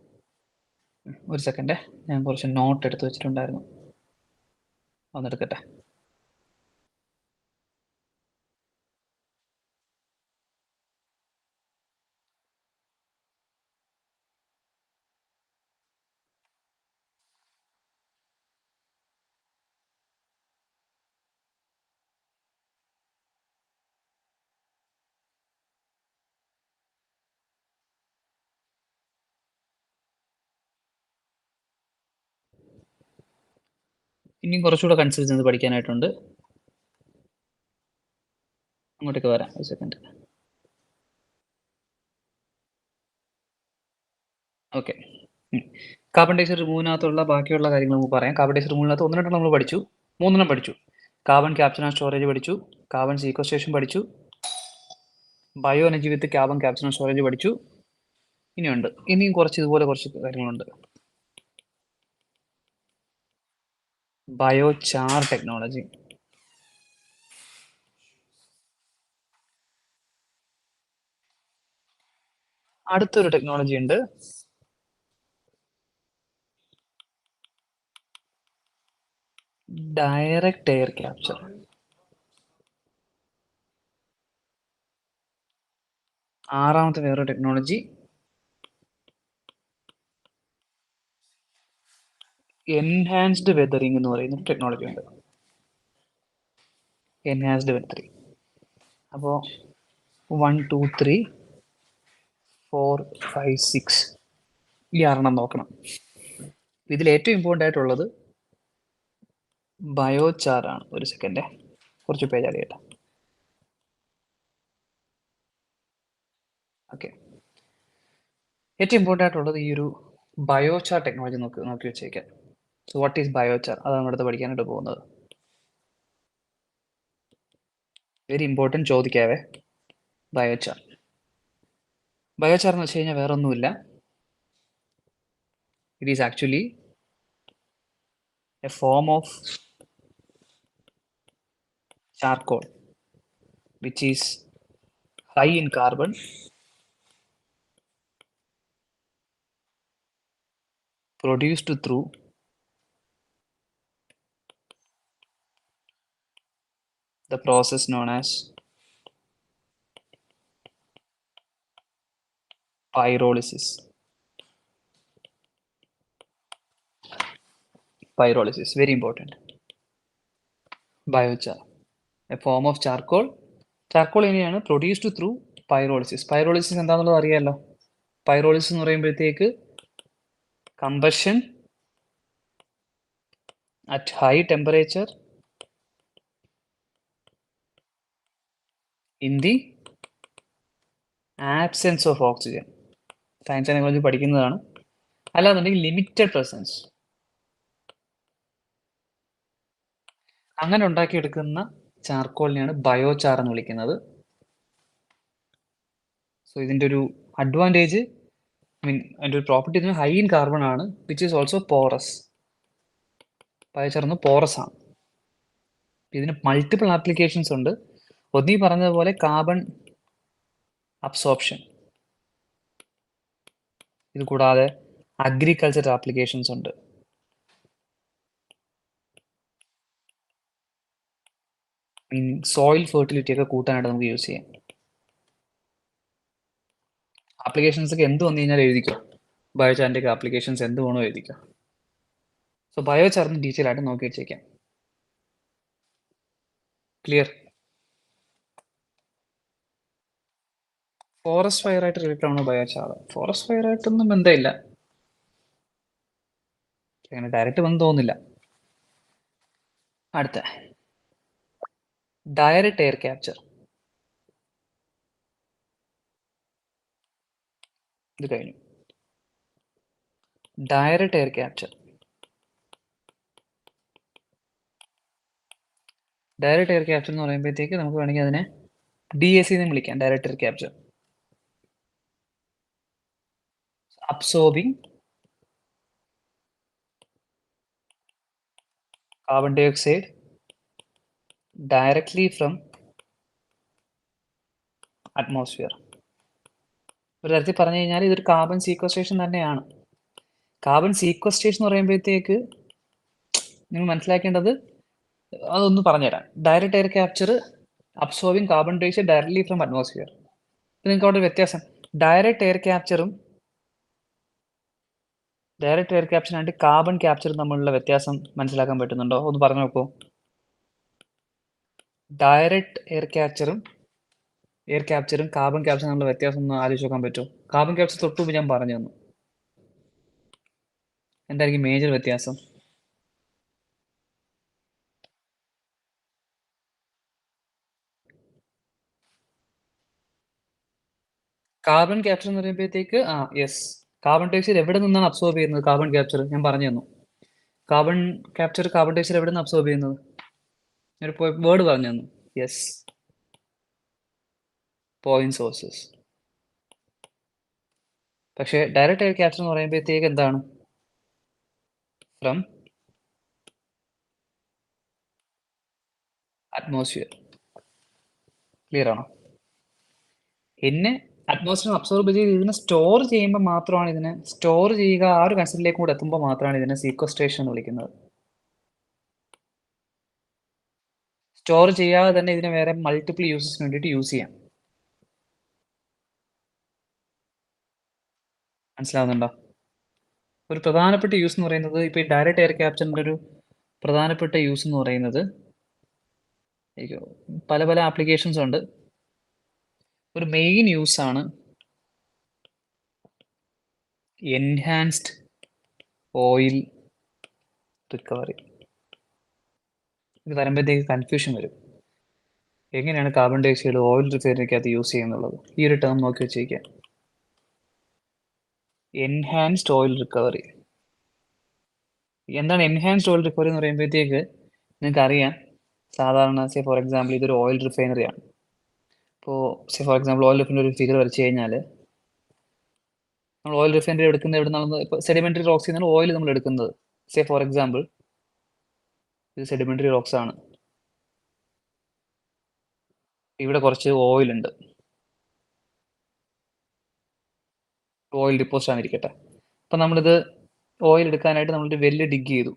ഒരു സെക്കൻഡ്, ഞാൻ കുറച്ച് നോട്ട് എടുത്ത് വെച്ചിട്ടുണ്ടായിരുന്നു, ഒന്നെടുക്കട്ടെ. ഇനിയും കുറച്ചുകൂടെ കൺസെപ്റ്റ്സ് പഠിക്കാനായിട്ടുണ്ട്, അങ്ങോട്ടേക്ക് വരാം. ഒരു സെക്കൻഡ്. ഓക്കെ, കാർബൺ ഡയോക്സൈഡ് റിമൂവിനകത്തുള്ള ബാക്കിയുള്ള കാര്യങ്ങൾ നമുക്ക് പറയാം. കാർബൺ ഡയോക്സൈഡ് റിമൂവിനകത്ത് 1 2 നമ്മൾ പഠിച്ചു, 3 പഠിച്ചു. കാർബൺ ക്യാപ്ചർ ആൻഡ് സ്റ്റോറേജ് പഠിച്ചു, കാർബൺ സീക്വസ്ട്രേഷൻ പഠിച്ചു, bio energy with carbon capture and storage പഠിച്ചു. ഇനിയും കുറച്ച് ഇതുപോലെ കുറച്ച് കാര്യങ്ങളുണ്ട്. ബയോചാർ ടെക്നോളജി, അടുത്തൊരു ടെക്നോളജി ഉണ്ട്, ഡയറക്റ്റ് എയർ ക്യാപ്ചർ. ആറാമത്തെ വേറൊരു ടെക്നോളജി എൻഹാൻസ്ഡ് വെതറിംഗ് എന്ന് പറയുന്ന ടെക്നോളജി ഉണ്ട്. Enhanced weathering. അപ്പോൾ 1 2 3 4 5 6 ഈ 6 നോക്കണം. ഇതിൽ ഏറ്റവും ഇമ്പോർട്ടൻ്റ് ആയിട്ടുള്ളത് ബയോചാർ ആണ്. ഒരു സെക്കൻഡ്, കുറച്ച് പേജ് അറിയട്ടെ. ഓക്കെ, ഏറ്റവും ഇമ്പോർട്ടൻ്റ് ആയിട്ടുള്ളത് ഈ ഒരു ബയോചാർ ടെക്നോളജി നോക്കി വെച്ചേക്കാം. So what is biochar? അതാണ് നമ്മൾ അടുത്ത് പഠിക്കാനായിട്ട് പോകുന്നത്. Very important, ചോദിക്കാവേ. ബയോചാർ എന്ന് വെച്ച് കഴിഞ്ഞാൽ വേറെ ഒന്നുമില്ല. It is actually A form of charcoal which is high in carbon, produced through the process known as pyrolysis. Pyrolysis, very important. Biochar, a form of charcoal. Charcoal എങ്ങനെയാണ് produced through pyrolysis. Pyrolysis എന്താണെന്നുള്ളത് അറിയാമല്ലോ. Pyrolysis എന്ന് പറയുമ്പോഴത്തേക്ക് combustion at high temperature in the absence of oxygen. Science and technology പഠിക്കുന്നതാണ്. അല്ലാന്നുണ്ടെങ്കിൽ limited presence. അങ്ങനെ ഉണ്ടാക്കിയെടുക്കുന്ന ചാർക്കോളിനെയാണ് biochar എന്ന് വിളിക്കുന്നത്. സോ ഇതിൻ്റെ ഒരു അഡ്വാൻറ്റേജ്, അതിൻ്റെ ഒരു പ്രോപ്പർട്ടി ഹൈ ഇൻ കാർബൺ ആണ്, which is also porous. Biochar എന്ന് പോറസ് ആണ്. ഇതിന് മൾട്ടിപ്പിൾ ആപ്ലിക്കേഷൻസ് ഉണ്ട്. ഒന്നീ പറഞ്ഞതുപോലെ കാർബൺ അബ്സോർപ്ഷൻ, ഇത് കൂടാതെ അഗ്രികൾച്ചർ ആപ്ലിക്കേഷൻസ് ഉണ്ട്. സോയിൽ ഫെർട്ടിലിറ്റി ഒക്കെ കൂട്ടാനായിട്ട് നമുക്ക് യൂസ് ചെയ്യാം. ആപ്ലിക്കേഷൻസ് ഒക്കെ എന്ത് വന്നു കഴിഞ്ഞാൽ എഴുതിക്കോ. ബയോചാറിൻ്റെ ഒക്കെ ആപ്ലിക്കേഷൻസ് എന്ത് വേണോ എഴുതിക്കോ. സോ ബയോചാറിന് ഡീറ്റെയിൽ ആയിട്ട് നോക്കി വെച്ചേക്കാം. ക്ലിയർ? ഫോറസ്റ്റ് ഫയർ ആയിട്ട് റിലേറ്റഡ് ആണോ ബയോചാർ? ഫോറസ്റ്റ് ഫയർ ആയിട്ടൊന്നും ബന്ധമില്ല, അങ്ങനെ ഡയറക്റ്റ് ബന്ധം തോന്നുന്നില്ല. അടുത്ത ഡയറക്റ്റ് എയർ ക്യാപ്ചർ. ഇത് കഴിഞ്ഞു. Direct air capture. Direct air capture എന്ന് പറയുമ്പോഴത്തേക്ക് നമുക്ക് വേണമെങ്കിൽ അതിനെ DAC എന്ന് വിളിക്കാം. Direct air capture, absorbing carbon dioxide directly from atmosphere. ഒരു തരത്തിൽ പറഞ്ഞു കഴിഞ്ഞാൽ ഇതൊരു കാർബൺ സീക്വസ്ട്രേഷൻ തന്നെയാണ്. കാർബൺ സീക്വസ്ട്രേഷൻ എന്ന് പറയുമ്പോഴത്തേക്ക് നിങ്ങൾ മനസ്സിലാക്കേണ്ടത്, അതൊന്ന് പറഞ്ഞുതരാം. Direct air capture, absorbing carbon dioxide directly from atmosphere. നിങ്ങൾക്ക് അവിടെ വ്യത്യാസം, ഡയറക്റ്റ് എയർ ക്യാപ്ചറും direct air capture and carbon ക്യാപ്ചറും തമ്മിലുള്ള വ്യത്യാസം മനസ്സിലാക്കാൻ പറ്റുന്നുണ്ടോ? ഒന്ന് പറഞ്ഞു നോക്കൂ. ഡയറക്റ്റ് എയർ ക്യാപ്ചറും കാർബൺ ക്യാപ്ചറും തമ്മിലുള്ള വ്യത്യാസം ഒന്ന് ആലോചിച്ച് നോക്കാൻ പറ്റുമോ? കാർബൺ ക്യാപ്ചർ തൊട്ടുമുമ്പ് ഞാൻ പറഞ്ഞു തന്നു. എന്തായിരിക്കും മേജർ വ്യത്യാസം? കാർബൺ ക്യാപ്ചർ എന്ന് പറയുമ്പോഴത്തേക്ക് യെസ്, കാർബൺ ഡയോക്സൈഡ് എവിടെ നിന്നാണ് അബ്സോർബ് ചെയ്യുന്നത്? കാർബൺ ക്യാപ്ചർ ഞാൻ പറഞ്ഞു തന്നു. കാർബൺ ഡയോക്സൈഡ് എവിടെ നിന്ന് അബ്സോർബ് ചെയ്യുന്നത്? ഒരു വേർഡ് പറഞ്ഞു തന്നു. Yes, point sources. പക്ഷേ ഡയറക്റ്റ് എയർ ക്യാപ്ചർ എന്ന് പറയുമ്പോഴത്തേക്ക് എന്താണ്? From atmosphere. ക്ലിയർ ആണോ? അറ്റ്മോസ്ഫിയർ അബ്സോർബ് ചെയ്ത് ഇതിനെ സ്റ്റോർ ചെയ്യുമ്പോൾ മാത്രമാണ്, സ്റ്റോർ ചെയ്യുക ആ ഒരു കൺസെപ്റ്റിലേക്ക് കൂടെ എത്തുമ്പോൾ മാത്രമാണ് ഇതിനെ സീക്വസ്ട്രേഷൻ എന്ന് വിളിക്കുന്നത്. സ്റ്റോർ ചെയ്യാതെ തന്നെ ഇതിനെ വേറെ മൾട്ടിപ്പിൾ യൂസസിന് വേണ്ടിയിട്ട് യൂസ് ചെയ്യാം. മനസ്സിലാവുന്നുണ്ടോ? ഒരു പ്രധാനപ്പെട്ട യൂസ് എന്ന് പറയുന്നത്, ഇപ്പോൾ ഈ ഡയറക്റ്റ് എയർ ക്യാപ്ചറിൻ്റെ ഒരു പ്രധാനപ്പെട്ട യൂസ് എന്ന് പറയുന്നത്, പല പല ആപ്ലിക്കേഷൻസ് ഉണ്ട്. ഒരു മെയിൻ യൂസ് ആണ് എൻഹാൻസ്ഡ് ഓയിൽ റിക്കവറി. ഇത് വരുമ്പോഴത്തേക്ക് കൺഫ്യൂഷൻ വരും. എങ്ങനെയാണ് കാർബൺ ഡയോക്സൈഡ് ഓയിൽ റിക്കവറിക്കകത്ത് യൂസ് ചെയ്യുന്നുള്ളത്? ഈ ഒരു ടേം നോക്കി വെച്ചേക്കാം. Enhanced oil recovery. എന്താണ് എൻഹാൻസ്ഡ് ഓയിൽ റിക്കവറി എന്ന് പറയുമ്പോഴത്തേക്ക് നിങ്ങൾക്ക് അറിയാം, സാധാരണ ഫോർ എക്സാമ്പിൾ ഇതൊരു ഓയിൽ റിഫൈനറി ആണ്. ഇപ്പോൾ ഫോർ എക്സാമ്പിൾ ഓയിൽ റിഫൈനറി ഒരു ഫിഗർ വരച്ച് കഴിഞ്ഞാൽ നമ്മൾ ഓയിൽ റിഫൈനറി എടുക്കുന്നത് എവിടെ നിന്നാണ്? ഇപ്പോൾ സെഡിമെന്ററി റോക്സിൽ നിന്നാണ് ഓയിൽ നമ്മൾ എടുക്കുന്നത്. ഫോർ എക്സാമ്പിൾ ഇത് സെഡിമെന്ററി റോക്സ് ആണ്. ഇവിടെ കുറച്ച് ഓയിൽ ഉണ്ട്, ഓയിൽ ഡിപ്പോസിറ്റ് ആണിരിക്കട്ടെ. അപ്പം നമ്മളിത് ഓയിൽ എടുക്കാനായിട്ട് നമ്മളൊരു വെല്ല് ഡിഗ് ചെയ്തു.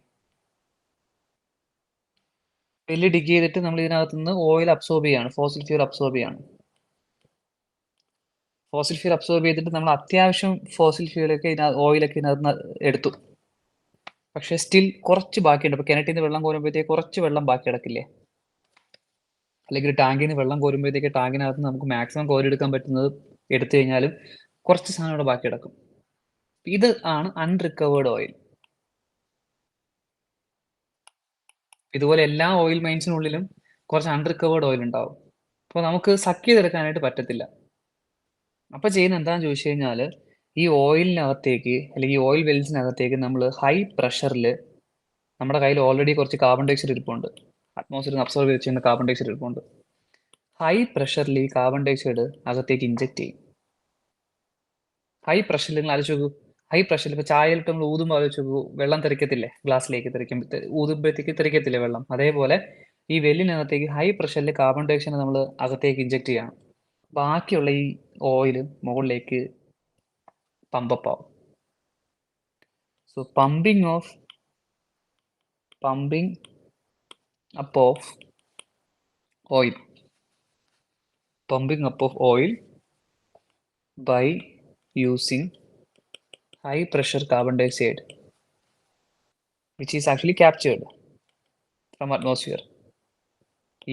വെല്ല് ഡിഗ് ചെയ്തിട്ട് നമ്മൾ ഇതിനകത്ത് നിന്ന് ഓയിൽ അബ്സോർബ് ചെയ്യാണ്, ഫോസിൽ ഫ്യൂൽ അബ്സോർബ് ചെയ്യാണ്. ഫോസിൽ ഫ്യൂൽ അബ്സോർബ് ചെയ്തിട്ട് നമ്മൾ അത്യാവശ്യം ഫോസിൽ ഫ്യൂലൊക്കെ ഓയിലൊക്കെ ഇതിനകത്ത് എടുത്തു. പക്ഷേ സ്റ്റിൽ കുറച്ച് ബാക്കിയുണ്ട്. ഇപ്പോൾ കിണറ്റിൽ നിന്ന് വെള്ളം കോരുമ്പോഴത്തേക്ക് കുറച്ച് വെള്ളം ബാക്കി കിടക്കില്ലേ? അല്ലെങ്കിൽ ടാങ്കിൽ നിന്ന് വെള്ളം കോരുമ്പോഴത്തേക്ക് ടാങ്കിനകത്ത് നമുക്ക് മാക്സിമം കോരിയെടുക്കാൻ പറ്റുന്നത് എടുത്തു കഴിഞ്ഞാലും കുറച്ച് സാധനം ഇവിടെ ബാക്കി കിടക്കും. ഇത് ആണ് അൺറിക്കവേർഡ് ഓയിൽ. ഇതുപോലെ എല്ലാ ഓയിൽ മൈൻസിനുള്ളിലും കുറച്ച് അൺറിക്കവേർഡ് ഓയിൽ ഉണ്ടാവും. അപ്പോൾ നമുക്ക് സക്ക് ചെയ്തെടുക്കാനായിട്ട് പറ്റത്തില്ല. അപ്പോൾ ചെയ്യുന്നത് എന്താണെന്ന് ചോദിച്ചു കഴിഞ്ഞാൽ, ഈ ഓയിലിനകത്തേക്ക് അല്ലെങ്കിൽ ഓയിൽ വെൽസിനകത്തേക്ക് നമ്മൾ ഹൈ പ്രഷറിൽ, നമ്മുടെ കയ്യിൽ ഓൾറെഡി കുറച്ച് കാർബൺ ഡൈ ഓക്സൈഡ് ഇരിപ്പുണ്ട്, അറ്റ്മോസ്ഫിയറിൽ അബ്സോർബ് ചെയ്ത് ചെയ്യുന്ന കാർബൺ ഡൈ ഓക്സൈഡ് ഇരിപ്പുണ്ട്. ഹൈ പ്രഷറിൽ ഈ കാർബൺ ഡൈ ഓക്സൈഡ് അകത്തേക്ക് ഇഞ്ചെക്ട് ചെയ്യും. ഹൈ പ്രഷറിൽ നിങ്ങൾ ആലോചിച്ച് നോക്കൂ, ഹൈ പ്രഷറിൽ ഇപ്പോൾ ചായയിലിട്ട് നമ്മൾ ഊതുമ്പോൾ ആലോചിച്ച് നോക്കൂ, വെള്ളം തെറിക്കത്തില്ലേ? ഗ്ലാസ്സിലേക്ക് ഊതുമ്പോഴത്തേക്ക് തെറിക്കത്തില്ലേ വെള്ളം? അതേപോലെ ഈ വെല്ലിനകത്തേക്ക് ഹൈ പ്രഷറിൽ കാർബൺ ഡൈ ഓക്സൈഡ് നമ്മൾ അകത്തേക്ക് ഇഞ്ചെക്ട് ചെയ്യണം. ബാക്കിയുള്ള ഈ ഓയിൽ മുകളിലേക്ക് പമ്പപ്പ് ആവും. So pumping up of oil, pumping up of oil by using high pressure carbon dioxide, which is actually captured from atmosphere,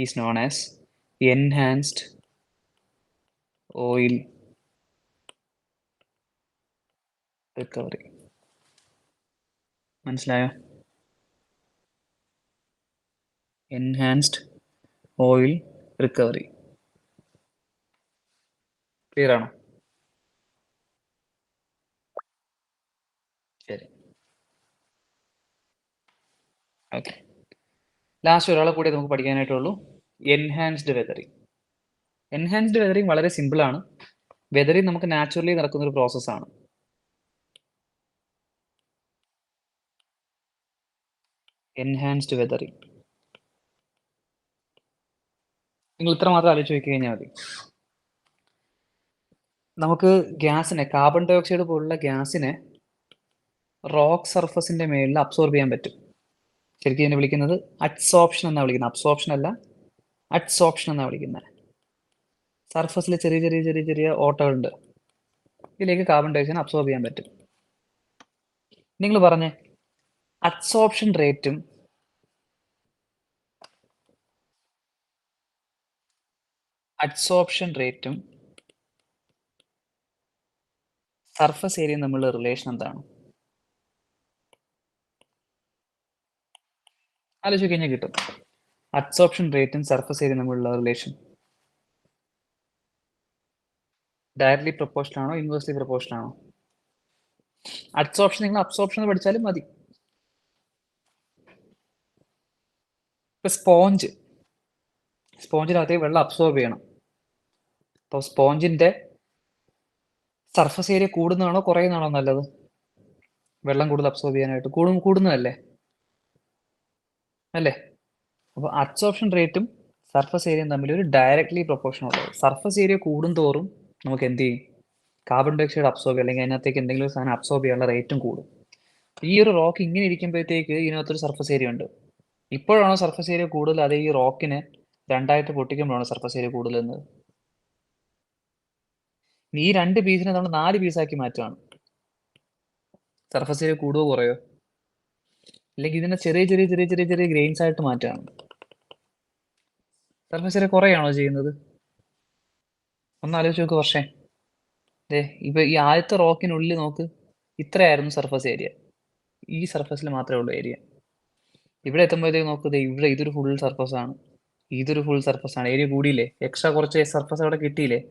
is known as enhanced oil recovery. മനസ്സിലായോ? Enhanced oil recovery. Clear ആണോ? ശരി, okay. Last ഒരാളെ കൂടി നമുക്ക് പഠിക്കാനായിട്ടുള്ളൂ, enhanced weathering. Enhanced weathering വളരെ സിമ്പിളാണ്. Weathering നമുക്ക് naturally നടക്കുന്ന ഒരു പ്രോസസ്സാണ്. എൻഹാൻസ്ഡ് വെതറിങ് നിങ്ങൾ ഇത്ര മാത്രം ആലോചിച്ച് നോക്കി കഴിഞ്ഞാൽ മതി. നമുക്ക് ഗ്യാസിനെ, കാർബൺ ഡൈ ഓക്സൈഡ് പോലുള്ള ഗ്യാസിനെ റോക്ക് സർഫസിന്റെ മേളിൽ അബ്സോർബ് ചെയ്യാൻ പറ്റും. ശരിക്കും ഇതിനെ വിളിക്കുന്നത് അഡ്സോപ്ഷൻ എന്നാണ് വിളിക്കുന്നത്. അബ്സോർപ്ഷൻ അല്ല, അഡ്സോപ്ഷൻ എന്നാണ് വിളിക്കുന്നത്. സർഫസിൽ ചെറിയ ചെറിയ ചെറിയ ചെറിയ ഓട്ടകളുണ്ട്, ഇതിലേക്ക് കാർബൺ ഡൈ ഓക്സൈഡ് അബ്സോർബ് ചെയ്യാൻ പറ്റും. നിങ്ങൾ പറഞ്ഞേ, അഡ്സോപ്ഷൻ റേറ്റും സർഫസ് ഏരിയയും തമ്മിലുള്ള റിലേഷൻ എന്താണ്? ആലോചിച്ച് കഴിഞ്ഞാൽ കിട്ടും. അഡ്സോപ്ഷൻ റേറ്റും സർഫസ് ഏരിയയും തമ്മിലുള്ള റിലേഷൻ ഡയറക്ട്ലി പ്രൊപ്പോർഷണൽ ആണോ, ഇൻവേഴ്സ്ലി പ്രൊപ്പോർഷണൽ ആണോ? അഡ്സോപ്ഷൻ നിങ്ങൾ അബ്സോർപ്ഷൻ പഠിച്ചാലും മതി. ഇപ്പൊ സ്പോഞ്ചിനകത്തേക്ക് വെള്ളം അബ്സോർബ് ചെയ്യണം. അപ്പോൾ സ്പോഞ്ചിന്റെ സർഫസ് ഏരിയ കൂടുന്നതാണോ കുറയുന്നതാണോ നല്ലത്? വെള്ളം കൂടുതൽ അബ്സോർബ് ചെയ്യാനായിട്ട് കൂടുന്നതല്ലേ അല്ലേ? അപ്പോൾ അബ്സോർപ്ഷൻ റേറ്റും സർഫസ് ഏരിയയും തമ്മിൽ ഒരു ഡയറക്ട്ലി പ്രൊപ്പോർഷൻ ഉള്ളത്. സർഫസ് ഏരിയ കൂടുന്തോറും നമുക്ക് എന്ത് ചെയ്യും? കാർബൺ ഡൈ ഓക്സൈഡ് അബ്സോർബ് അല്ലെങ്കിൽ അതിനകത്തേക്ക് എന്തെങ്കിലും ഒരു സാധനം അബ്സോർബ് ചെയ്യാനുള്ള റേറ്റും കൂടും. ഈ ഒരു റോക്ക് ഇങ്ങനെ ഇരിക്കുമ്പോഴത്തേക്ക് ഇതിനകത്തൊരു സർഫസ് ഏരിയ ഉണ്ട്. ഇപ്പോഴാണോ സർഫസ് ഏരിയ കൂടുതൽ, അതേ ഈ റോക്കിനെ രണ്ടായിട്ട് പൊട്ടിക്കുമ്പോഴാണ് സർഫസ് ഏരിയ കൂടുതൽ എന്നത്? ഈ രണ്ട് പീസിനെ നമ്മൾ 4 പീസാക്കി മാറ്റുകയാണ്. സർഫസ് ഏരിയ കൂടുകയോ കുറയോ? അല്ലെങ്കിൽ ഇതിനെ ചെറിയ ചെറിയ ചെറിയ ചെറിയ ചെറിയ ഗ്രെയിൻസ് ആയിട്ട് മാറ്റുകയാണ്. സർഫസ് ഏരിയ കുറയാണോ ചെയ്യുന്നത്? ഒന്ന് ആലോചിച്ച് നോക്ക് പക്ഷേ. ഇപ്പൊ ഈ ആദ്യത്തെ റോക്കിനുള്ളിൽ നോക്ക്, ഇത്രയായിരുന്നു സർഫസ് ഏരിയ. ഈ സർഫസിൽ മാത്രമേ ഉള്ളൂ ഏരിയ. ഇവിടെ എത്തുമ്പോഴത്തേക്ക് നോക്ക്, ഇവിടെ ഇതൊരു ഫുൾ സർഫസ് ആണ്, ഇതൊരു ഫുൾ സർഫസ് ആണ്. ഏരിയ കൂടിയില്ലേ? എക്സ്ട്രാ കുറച്ച് സർഫസ് അവിടെ കിട്ടിയില്ലേ?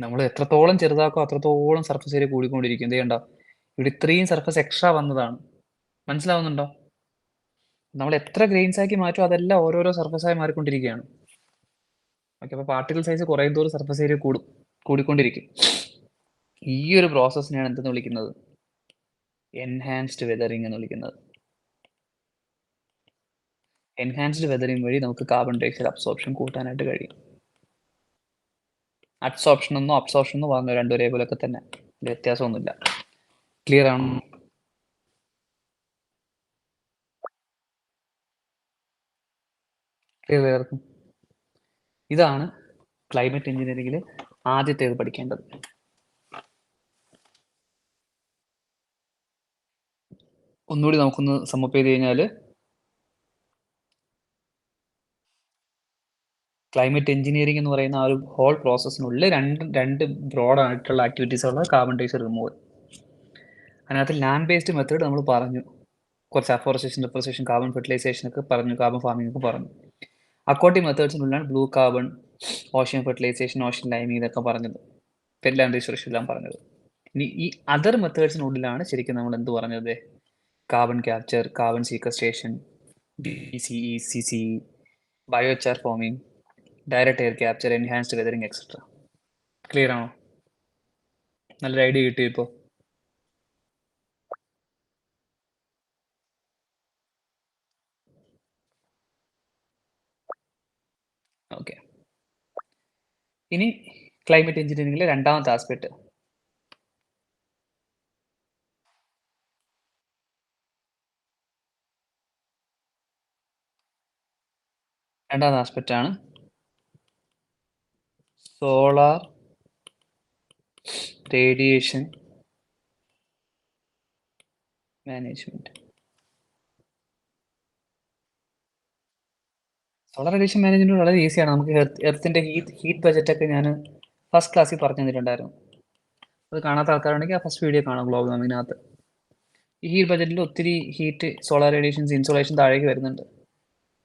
നമ്മൾ എത്രത്തോളം ചെറുതാക്കോ അത്രത്തോളം സർഫസ് ഏരിയ കൂടിക്കൊണ്ടിരിക്കും. എന്ത് ചെയ്യണ്ട, ഇവിടെ ഇത്രയും സർഫസ് എക്സ്ട്രാ വന്നതാണ്. മനസ്സിലാവുന്നുണ്ടോ? നമ്മൾ എത്ര ഗ്രെയിൻസ് ആക്കി മാറ്റും അതെല്ലാം ഓരോരോ സർഫസ് ആയി മാറിക്കൊണ്ടിരിക്കുകയാണ്. ഓക്കെ, അപ്പോൾ പാർട്ടിക്കിൾ സൈസ് കുറയും തോറും സർഫസ് ഏരിയ കൂടിക്കൊണ്ടിരിക്കും. ഈ ഒരു പ്രോസസ്സിനെയാണ് എന്തെന്ന് വിളിക്കുന്നത്? എൻഹാൻസ്ഡ് വെതറിംഗ് എന്ന് വിളിക്കുന്നത്. എൻഹാൻസ്ഡ് വെതറിംഗ് വഴി നമുക്ക് കാർബൺ ഡയോക്സൈഡ് അബ്സോർപ്ഷൻ കൂട്ടാനായിട്ട് കഴിയും. അബ്സോർപ്ഷൻ എന്നോ അബ്സോർപ്ഷൻ എന്നോ പറഞ്ഞു, രണ്ടും ഒരേപോലെയൊക്കെ തന്നെ, വ്യത്യാസമൊന്നുമില്ല. ക്ലിയർ ആണ്? ക്ലിയർ. ഇതാണ് ക്ലൈമറ്റ് എഞ്ചിനീയറിംഗിൽ ആദ്യത്തേത് പഠിക്കേണ്ടത്. ഒന്നുകൂടി നമുക്കൊന്ന് സമ്മപ്പ് ചെയ്ത് കഴിഞ്ഞാൽ, ക്ലൈമറ്റ് എഞ്ചിനീയറിംഗ് എന്ന് പറയുന്ന ആ ഒരു ഹോൾ പ്രോസസ്സിനുള്ളിൽ രണ്ട് ബ്രോഡ് ആയിട്ടുള്ള ആക്ടിവിറ്റീസ് ഉള്ള കാർബൺ ഡയോക്സൈഡ് റിമൂവൽ. അതിനകത്ത് ലാൻഡ് ബേസ്ഡ് മെത്തേഡ് നമ്മൾ പറഞ്ഞു, കുറച്ച് അഫോറസ്റ്റേഷൻ, ഡെഫോറസ്റ്റേഷൻ, കാർബൺ ഫെർട്ടിലൈസേഷൻ ഒക്കെ പറഞ്ഞു, കാർബൺ ഫാമിംഗ് ഒക്കെ പറഞ്ഞു. അക്വാട്ടിക് മെത്തേഡ്സിനുള്ളിലാണ് blue carbon, ocean fertilisation, ocean liming ഇതൊക്കെ പറഞ്ഞത്, പെറ്റ്ലാൻഡ് റിസർച്ച് എല്ലാം പറഞ്ഞത്. ഇനി ഈ അതർ മെത്തേഡ്സിനുള്ളിലാണ് ശരിക്കും നമ്മൾ എന്ത് പറഞ്ഞത്? Carbon capture, carbon sequestration, BCE, CCE, biochar forming, direct air capture, enhanced weathering etcetera. Clear ആണോ? നല്ലൊരു ഐഡിയ കിട്ടി ഇപ്പോൾ. ഓക്കെ, ഇനി ക്ലൈമറ്റ് എഞ്ചിനീയറിംഗിലെ രണ്ടാമത്തെ ആസ്പെക്ട്, ആണ് solar radiation management. Solar radiation management വളരെ ഈസിയാണ്. നമുക്ക് എർത്തിന്റെ ഹീറ്റ് ബജറ്റ് ഒക്കെ ഞാൻ ഫസ്റ്റ് ക്ലാസ്സിൽ പറഞ്ഞു തന്നിട്ടുണ്ടായിരുന്നു. അത് കാണാത്ത ആൾക്കാരുണ്ടെങ്കിൽ ആ ഫസ്റ്റ് വീഡിയോ കാണാം ഗ്ലോബൽ വാർമിങ്ങിനകത്ത്. ഈ ഹീറ്റ് ബജറ്റിൽ ഒത്തിരി ഹീറ്റ്, സോളാർ റേഡിയേഷൻസ്, ഇൻസോളേഷൻ താഴേക്ക് വരുന്നുണ്ട്.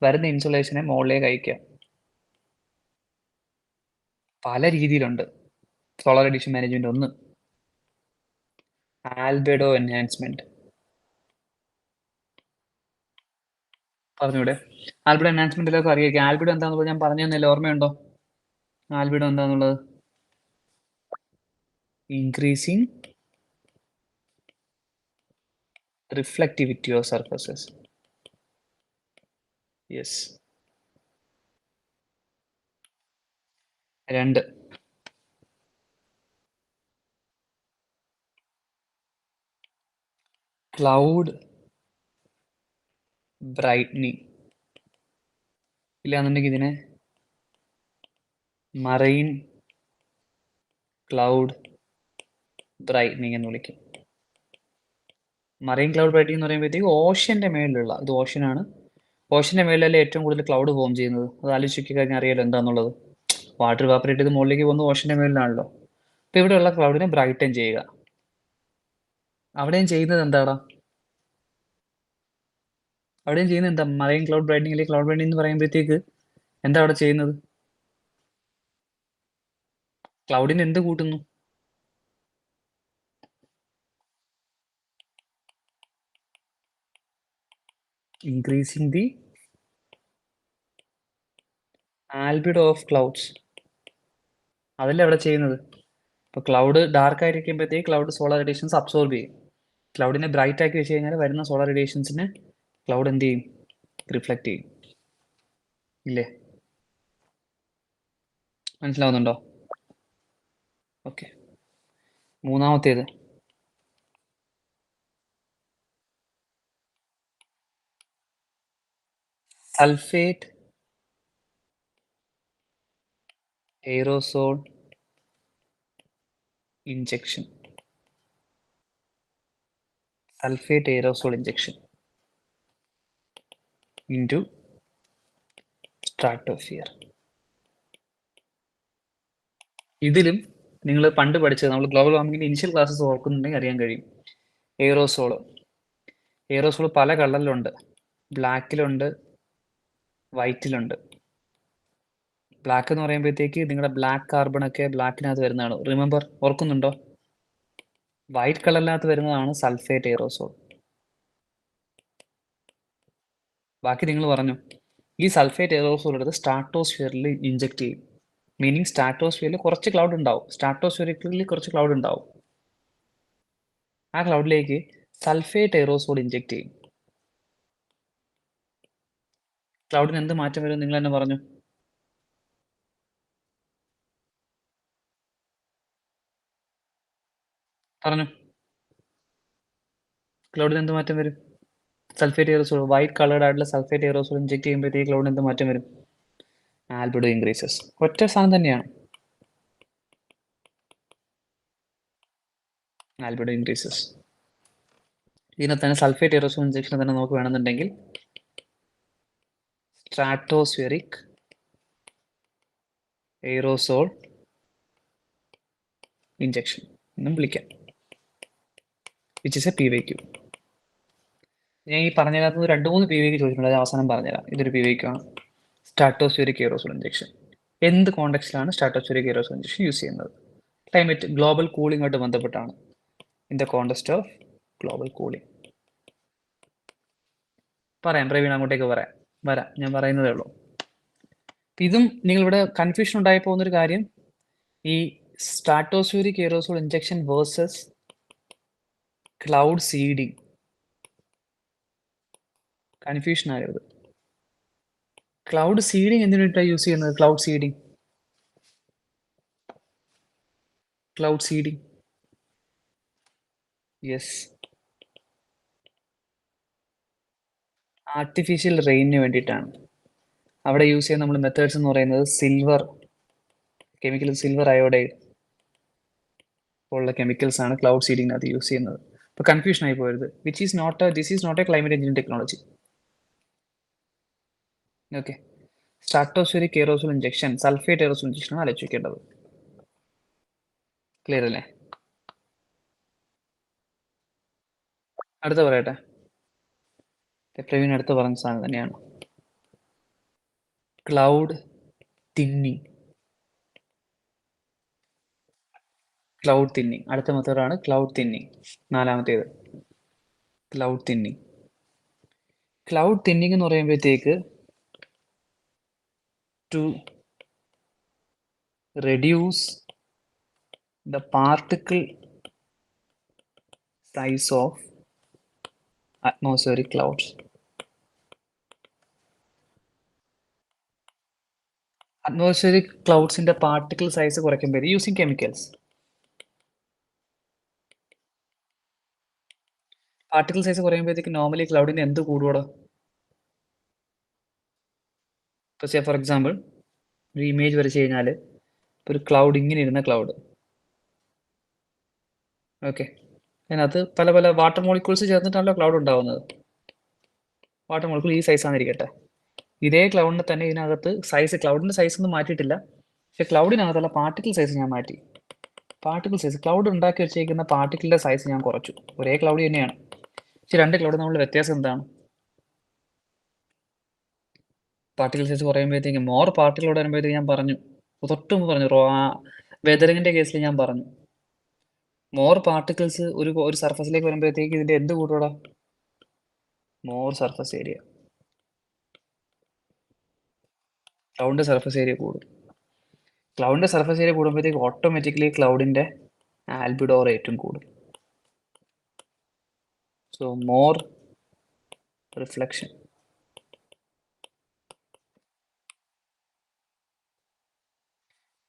വരുന്ന ഇൻസുലേഷനെ മുകളിലേക്ക് അയക്കുക. പല രീതിയിലുണ്ട് സോളാർ റേഡിയേഷൻ മാനേജ്മെന്റ്. ഒന്ന്, ആൽബെഡോ എൻഹാൻസ്മെന്റ്. പറഞ്ഞൂടെ? ആൽബിഡോ എൻഹാൻസ്മെന്റിലൊക്കെ അറിയാം. ആൽബിഡോ എന്താണെന്നുള്ളത് ഞാൻ പറഞ്ഞു തന്നില്ല, ഓർമ്മയുണ്ടോ? ആൽബിഡോ എന്താണെന്നുള്ളത്? Increasing reflectivity of surfaces. Yes. 2, cloud brightening. ഇല്ലാന്നുണ്ടെങ്കിൽ ഇതിനെ മറൈൻ ക്ലൗഡ് ബ്രൈറ്റ്നിങ് എന്ന് വിളിക്കും. മറൈൻ ക്ലൗഡ് ബ്രൈറ്റ്നിങ് എന്ന് പറയുമ്പോഴത്തേക്ക് ഓഷ്യന്റെ മേളിലുള്ള, ഇത് ഓഷ്യനാണ്, ഓഷ്യന്റെ മേളിലല്ലേ ഏറ്റവും കൂടുതൽ ക്ലൗഡ് ഫോം ചെയ്യുന്നത്. അത് ആലോചിച്ച് കഴിഞ്ഞാൽ അറിയാലോ എന്താണെന്നുള്ളത്. വാട്ടർ വാപ്പറേറ്റ് ചെയ്ത് മുകളിലേക്ക് പോകുന്നത് ഓഷ്യന്റെ മേളിലാണല്ലോ. അപ്പോൾ ഇവിടെയുള്ള ക്ലൗഡിനെ ബ്രൈറ്റൻ ചെയ്യുക. അവിടെയും ചെയ്യുന്നത് എന്താടാ? അവിടെയും ചെയ്യുന്നത് എന്താ? മറൈൻ ക്ലൗഡ് ബ്രൈറ്റനിങ് അല്ലെങ്കിൽ ക്ലൗഡ് ബ്രൈറ്റനിങ് എന്ന് പറയുമ്പോഴത്തേക്ക് എന്താ അവിടെ ചെയ്യുന്നത്? ക്ലൗഡിന് എന്ത് കൂട്ടുന്നു? Increasing the albedo of clouds. അതല്ലേ അവിടെ ചെയ്യുന്നത്. ഇപ്പോൾ ക്ലൗഡ് ഡാർക്ക് ആയിരിക്കുമ്പോഴത്തേക്ക് ക്ലൗഡ് സോളാർ റേഡിയേഷൻസ് അബ്സോർബ് ചെയ്യും. ക്ലൗഡിനെ ബ്രൈറ്റ് ആക്കി വെച്ച് കഴിഞ്ഞാൽ വരുന്ന സോളാർ റേഡിയേഷൻസിനെ ക്ലൗഡ് എന്ത് ചെയ്യും? റിഫ്ലക്റ്റ് ചെയ്യും. ഇല്ലേ? മനസ്സിലാവുന്നുണ്ടോ? ഓക്കെ. മൂന്നാമത്തേത്, sulphate aerosol injection. Sulphate aerosol injection into stratosphere. ഇതിലും നിങ്ങൾ പണ്ട് പഠിച്ചത്, നമ്മൾ ഗ്ലോബൽ വാർമിങ്ങിന്റെ ഇനിഷ്യൽ ക്ലാസ്സസ് ഓർക്കുന്നുണ്ടെങ്കിൽ അറിയാൻ കഴിയും. എയറോസോള് പല കളറിലുണ്ട്. ബ്ലാക്കിലുണ്ട്, വൈറ്റിലുണ്ട്. ബ്ലാക്ക് എന്ന് പറയുമ്പോഴത്തേക്ക് നിങ്ങളുടെ ബ്ലാക്ക് കാർബൺ ഒക്കെ ബ്ലാക്കിനകത്ത് വരുന്നതാണ്. റിമെമ്പർ, ഓർക്കുന്നുണ്ടോ? വൈറ്റ് കളറിനകത്ത് വരുന്നതാണ് സൾഫേറ്റ് എയറോസോൾ. ബാക്കി നിങ്ങൾ പറഞ്ഞു. ഈ സൾഫേറ്റ് എയറോസോൾ എടുത്ത് സ്ട്രാറ്റോസ്ഫിയറിൽ ഇഞ്ചെക്ട് ചെയ്യും. മീനിങ് സ്ട്രാറ്റോസ്ഫിയറിൽ കുറച്ച് ക്ലൗഡ് ഉണ്ടാവും, സ്ട്രാറ്റോസ്ഫിയറിൽ കുറച്ച് ക്ലൗഡ് ഉണ്ടാവും. ആ ക്ലൗഡിലേക്ക് സൾഫേറ്റ് എയറോസോൾ ഇഞ്ചെക്ട് ചെയ്യും. ക്ലൗഡിന് എന്ത് മാറ്റം വരും നിങ്ങൾ തന്നെ പറഞ്ഞു. പറഞ്ഞു. ക്ലൗഡിന് എന്ത് മാറ്റം വരും? സൾഫേറ്റ് എയറോസോൾ, വൈറ്റ് കളേർഡ് ആയിട്ടുള്ള സൾഫേറ്റ് എയറോസോൾ ഇഞ്ചെക്ട് ചെയ്യുമ്പോഴത്തേക്ക് ക്ലൗഡിന് എന്ത് മാറ്റം വരും? ആൽബിഡോ ഇൻക്രീസസ്. ഒറ്റ സാധനം തന്നെയാണ്, ആൽബിഡോ ഇൻക്രീസസ്. ഇതിനകത്ത് തന്നെ സൾഫേറ്റ് എയറോസോൾ ഇഞ്ചെക്ഷൻ തന്നെ നമുക്ക് വേണമെന്നുണ്ടെങ്കിൽ സ്ട്രാറ്റോസ്ഫിയറിക് എയറോസോൾ ഇഞ്ചെക്ഷൻ എന്നും വിളിക്കാം, വിച്ച് ഇസ് എ PYQ. ഞാൻ ഈ പറഞ്ഞതിനകത്ത് 2-3 PYQ ചോദിച്ചിട്ടുണ്ട്, അത് അവസാനം പറഞ്ഞുതരാം. ഇതൊരു PYQ ആണ്. സ്ട്രാറ്റോസ്ഫിയറിക് എയറോസോൾ ഇഞ്ചെക്ഷൻ എന്ത് കോണ്ടെക്സ്റ്റിലാണ് സ്ട്രാറ്റോസ്ഫിയറിക് എയറോസോൾ ഇഞ്ചെക്ഷൻ യൂസ് ചെയ്യുന്നത്? ക്ലൈമറ്റ്, ഗ്ലോബൽ കൂളിംഗ് ആയിട്ട് ബന്ധപ്പെട്ടാണ്. In the context of global cooling. പറയാം പ്രവീൺ, അങ്ങോട്ടേക്ക് വരാം, ഞാൻ പറയുന്നതേ ഉള്ളൂ. ഇതും നിങ്ങളിവിടെ കൺഫ്യൂഷൻ ഉണ്ടായി പോകുന്നൊരു കാര്യം, ഈ stratospheric aerosol injection versus cloud seeding. Confusion ആകരുത്. ക്ലൗഡ് സീഡിങ് എന്തിനു വേണ്ടിയിട്ടാണ് യൂസ് ചെയ്യുന്നത്? ക്ലൗഡ് സീഡിങ്, യെസ്, ആർട്ടിഫിഷ്യൽ റെയിനിന് വേണ്ടിയിട്ടാണ്. അവിടെ യൂസ് ചെയ്യുന്ന നമ്മൾ മെത്തേഡ്സ് എന്ന് പറയുന്നത് സിൽവർ അയോഡൈഡ് ഉള്ള കെമിക്കൽസ് ആണ് ക്ലൗഡ് സീഡിങ്ങിനകത്ത് യൂസ് ചെയ്യുന്നത്. അപ്പോൾ കൺഫ്യൂഷൻ ആയി പോയത്. This is not a climate engineering technology. Okay, stratospheric aerosol injection, sulphate aerosol injection ആണ് ആലോചിക്കേണ്ടത്. ക്ലിയർ അല്ലേ? അടുത്ത പറയട്ടെ. പ്രവീൺ അടുത്ത് പറഞ്ഞ സാധനം തന്നെയാണ്, ക്ലൗഡ് തിന്നിങ്. അടുത്ത മെത്തേഡാണ് ക്ലൗഡ് തിന്നിങ്. 4-മത്തേത് ക്ലൗഡ് തിന്നിങ്. ക്ലൗഡ് തിന്നിങ് എന്ന് പറയുമ്പോഴത്തേക്ക് to reduce the particle size of atmospheric clouds. Atmospheric clouds in the particle size കുറയ്ക്കുമ്പോൾ using chemicals. പാർട്ടിക്കിൾ സൈസ് കുറയുമ്പോഴത്തേക്ക് നോർമലി ക്ലൗഡിന് എന്ത് കൂടുകൂടാ? ഇപ്പോൾ ഫോർ എക്സാമ്പിൾ ഒരു ഇമേജ് വരച്ച് കഴിഞ്ഞാൽ ഒരു ക്ലൗഡ്, ഇങ്ങനെ ഇരുന്ന ക്ലൗഡ്, ഓക്കെ, അതിനകത്ത് പല പല വാട്ടർ മോളിക്യൂൾസ് ചേർന്നിട്ടാണല്ലോ ക്ലൗഡ് ഉണ്ടാവുന്നത്. വാട്ടർ മോളിക്യൂൾ ഈ സൈസാന്നിരിക്കട്ടെ. ഇതേ ക്ലൗഡിനെ തന്നെ ഇതിനകത്ത് ക്ലൗഡിൻ്റെ സൈസ് ഒന്നും മാറ്റിയിട്ടില്ല, പക്ഷെ ക്ലൗഡിനകത്തുള്ള പാർട്ടിക്കിൾ സൈസ് ഞാൻ മാറ്റി. ക്ലൗഡ് ഉണ്ടാക്കി വെച്ചേക്കുന്ന പാർട്ടിക്കിളിൻ്റെ സൈസ് ഞാൻ കുറച്ചു. ഒരേ ക്ലൗഡ് തന്നെയാണ്, പക്ഷെ രണ്ട് ക്ലൗഡ് തമ്മിലുള്ള വ്യത്യാസം എന്താണ്? പാർട്ടിക്കിൾ സൈസ് കുറയുമ്പോഴത്തേക്ക് മോർ പാർട്ടിക്കിളോട് വരുമ്പോഴത്തേക്ക് ഞാൻ പറഞ്ഞു, തൊട്ടുമുമ്പ് പറഞ്ഞു, വെതറിങ്ങിൻ്റെ കേസിൽ ഞാൻ പറഞ്ഞു, മോർ പാർട്ടിക്കിൾസ് ഒരു സർഫസിലേക്ക് വരുമ്പോഴത്തേക്ക് ഇതിൻ്റെ എന്ത് കൂട്ടൂടാ? More surface area. ക്ലൗഡിൻ്റെ സർഫസ് ഏരിയ കൂടും. ക്ലൗഡിൻ്റെ സർഫസ് ഏരിയ കൂടുമ്പോഴത്തേക്ക് ഓട്ടോമാറ്റിക്കലി ക്ലൗഡിൻ്റെ ആൽബിഡോ റേറ്റും കൂടും. So more reflection.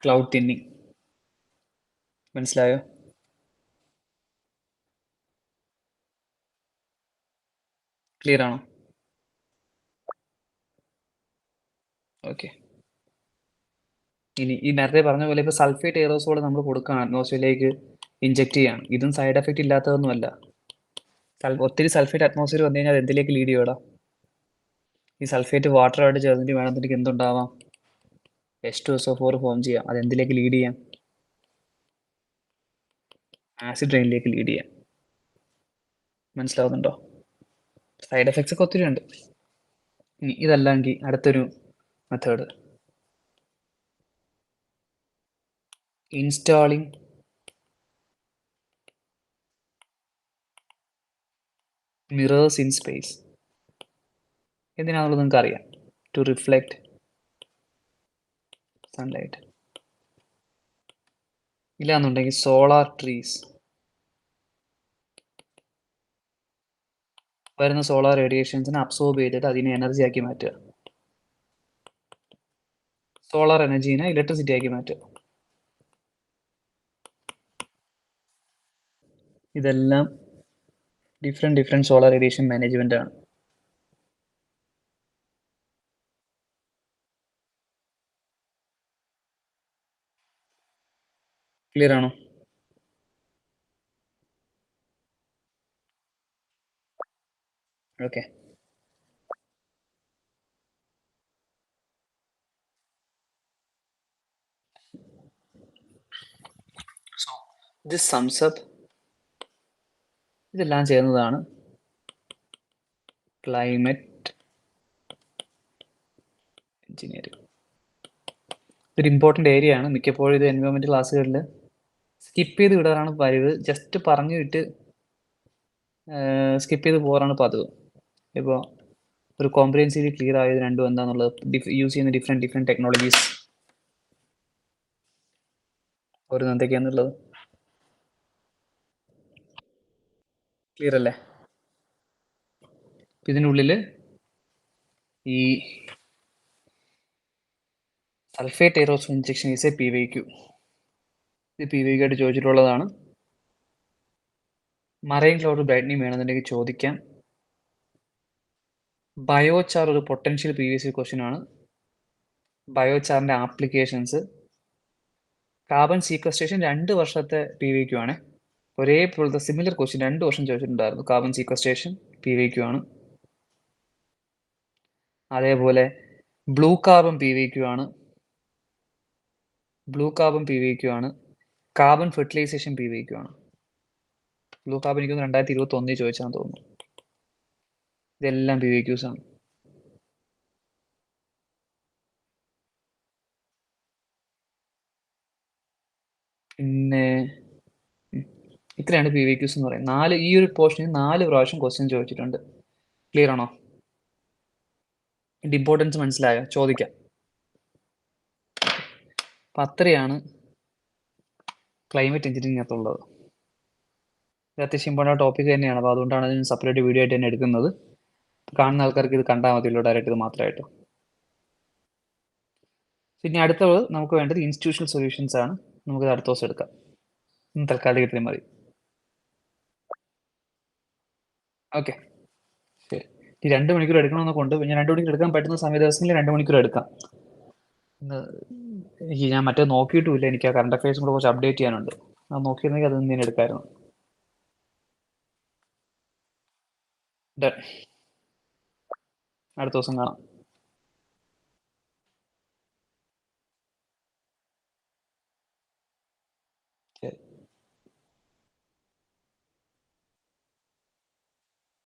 Cloud thinning. മനസ്സിലായോ? ക്ലിയർ ആണോ? ഓക്കെ. ഇനി ഈ നേരത്തെ പറഞ്ഞ പോലെ ഇപ്പോൾ സൾഫേറ്റ് എയറോസോൾ നമ്മൾ കൊടുക്കുകയാണ്, അറ്റ്മോസ്ഫിയറിലേക്ക് ഇഞ്ചെക്ട് ചെയ്യാണ്. ഇതും സൈഡ് എഫക്റ്റ് ഇല്ലാത്തതൊന്നുമല്ല. ഒത്തിരി സൾഫേറ്റ് അറ്റ്മോസ്ഫിയർ വന്നു കഴിഞ്ഞാൽ എന്തിലേക്ക് ലീഡ് ചെയ്യടാ? ഈ സൾഫേറ്റ് വാട്ടറായിട്ട് ചേർന്നിട്ട് വേണമെന്നുണ്ടെങ്കിൽ എന്തുണ്ടാവാം? H2SO4 ഫോം ചെയ്യാം. അതെന്തിലേക്ക് ലീഡ് ചെയ്യാം? ആസിഡ് റെയിനിലേക്ക് ലീഡ് ചെയ്യാം. മനസ്സിലാവുന്നുണ്ടോ? സൈഡ് എഫക്ട്സ് ഒക്കെ ഒത്തിരി ഉണ്ട്. ഇനി ഇതല്ലെങ്കിൽ അടുത്തൊരു method, installing mirrors in space. എന്തിനാണെന്നുള്ളത് നിങ്ങൾക്ക് അറിയാം. To reflect sunlight. ഇല്ലാന്നുണ്ടെങ്കിൽ സോളാർ ട്രീസ്, വരുന്ന സോളാർ റേഡിയേഷൻസിനെ അബ്സോർബ് ചെയ്തിട്ട് അതിനെ എനർജി ആക്കി മാറ്റുക. സോളാർ എനർജീനെ ഇലക്ട്രിസിറ്റി ആക്കി മാറ്റുക. ഇതെല്ലാം ഡിഫറെൻറ്റ് സോളാർ റേഡിയേഷൻ മാനേജ്മെൻ്റ് ആണ്. ക്ലിയർ ആണോ? ഓക്കെ. സോ ദിസ് സംസ് അപ്പ്. ഇതെല്ലാം ചെയ്യുന്നതാണ് ക്ലൈമറ്റ് എഞ്ചിനീയറിംഗ്. ഒരു ഇമ്പോർട്ടൻ്റ് ഏരിയ ആണ്. മിക്കപ്പോഴും ഇത് എൻവയോൺമെൻറ്റ് ക്ലാസ്സുകളിൽ സ്കിപ്പ് ചെയ്ത് വിടാറാണ് പതിവ്. ജസ്റ്റ് പറഞ്ഞു വിട്ട് സ്കിപ്പ് ചെയ്ത് പോകാറാണ് പതിവ്. ഇപ്പോൾ ഒരു കോംപ്രിഹെൻസീവ്ലി ക്ലിയർ ആയത് രണ്ടും എന്താണെന്നുള്ളത് യൂസ് ചെയ്യുന്ന ഡിഫറെൻറ്റ് ടെക്നോളജീസ് ഓരോന്ന് എന്തൊക്കെയാണെന്നുള്ളത് ക്ലിയർ അല്ലേ? ഇതിനുള്ളിൽ ഈ sulphate aerosol injection is A PYQ. ഇത് PYQ ആയിട്ട് ചോദിച്ചിട്ടുള്ളതാണ്. മറൈൻ ക്ലൗഡ് ബ്രൈറ്റനിങ് വേണമെന്നുണ്ടെങ്കിൽ ചോദിക്കാം. ബയോചാർ ഒരു പൊട്ടൻഷ്യൽ PVC ക്വസ്റ്റ്യൻ ആണ്. ബയോചാറിൻ്റെ ആപ്ലിക്കേഷൻസ്. കാർബൺ സീക്വസ്ട്രേഷൻ 2 വർഷത്തെ PYQ ആണ്. ഒരേപോലത്തെ സിമിലർ ക്വസ്റ്റ്യൻ 2 വർഷം ചോദിച്ചിട്ടുണ്ടായിരുന്നു. കാർബൺ സീക്വസ്ട്രേഷൻ PYQ ആണ്. അതേപോലെ ബ്ലൂ കാർബൺ PYQ ആണ്. കാർബൺ ഫെർട്ടിലൈസേഷൻ PYQ ആണ്. ബ്ലൂ കാർബൺ എനിക്ക് 2021 ചോദിച്ചാന്ന് തോന്നുന്നു. ഇതെല്ലാം PYQs ആണ്. പിന്നെ ഇത്രയാണ് PYQs എന്ന് പറയുന്നത്. ഈ ഒരു പോർഷനിൽ 4 പ്രാവശ്യം ക്വസ്റ്റ്യൻ ചോദിച്ചിട്ടുണ്ട്. ക്ലിയർ ആണോ? ഇതിൻ്റെ ഇമ്പോർട്ടൻസ് മനസ്സിലായോ? ചോദിക്കാം. അപ്പം അത്രയാണ് ക്ലൈമറ്റ് എഞ്ചിനീയറിംഗിനകത്തുള്ളത്. ഇത് അത്യാവശ്യം ഇമ്പോർട്ടൻ്റ് ടോപ്പിക് തന്നെയാണ്. അപ്പോൾ അതുകൊണ്ടാണ് അതിന് സെപ്പറേറ്റ് വീഡിയോ ആയിട്ട് തന്നെ എടുക്കുന്നത്. കാണുന്ന ആൾക്കാർക്ക് ഇത് കണ്ടാൽ മതിയല്ലോ, ഡയറക്റ്റ് ഇത് മാത്രമായിട്ട്. പിന്നെ അടുത്തത് നമുക്ക് വേണ്ടത് ഇൻസ്റ്റിറ്റ്യൂഷണൽ സൊല്യൂഷൻസ് ആണ്. നമുക്കത് അടുത്ത ദിവസം എടുക്കാം. തൽക്കാലം ഇത്രയും മതി. ഓക്കെ, ശരി. ഈ 2 മണിക്കൂർ എടുക്കണമെന്നൊക്കെ ഉണ്ട്. ഞാൻ 2 മണിക്കൂർ എടുക്കാൻ പറ്റുന്ന സമയ ദിവസങ്ങളിൽ 2 മണിക്കൂർ എടുക്കാം. ഞാൻ മറ്റേ നോക്കിയിട്ടുമില്ല. എനിക്ക് ആ കറണ്ട് അഫയേഴ്സും കൂടെ കുറച്ച് അപ്ഡേറ്റ് ചെയ്യാനുണ്ട്. അത് നോക്കിയിരുന്നെങ്കിൽ അത് ഞാൻ എടുക്കാമായിരുന്നു. അടുത്ത ദിവസം കാണാം.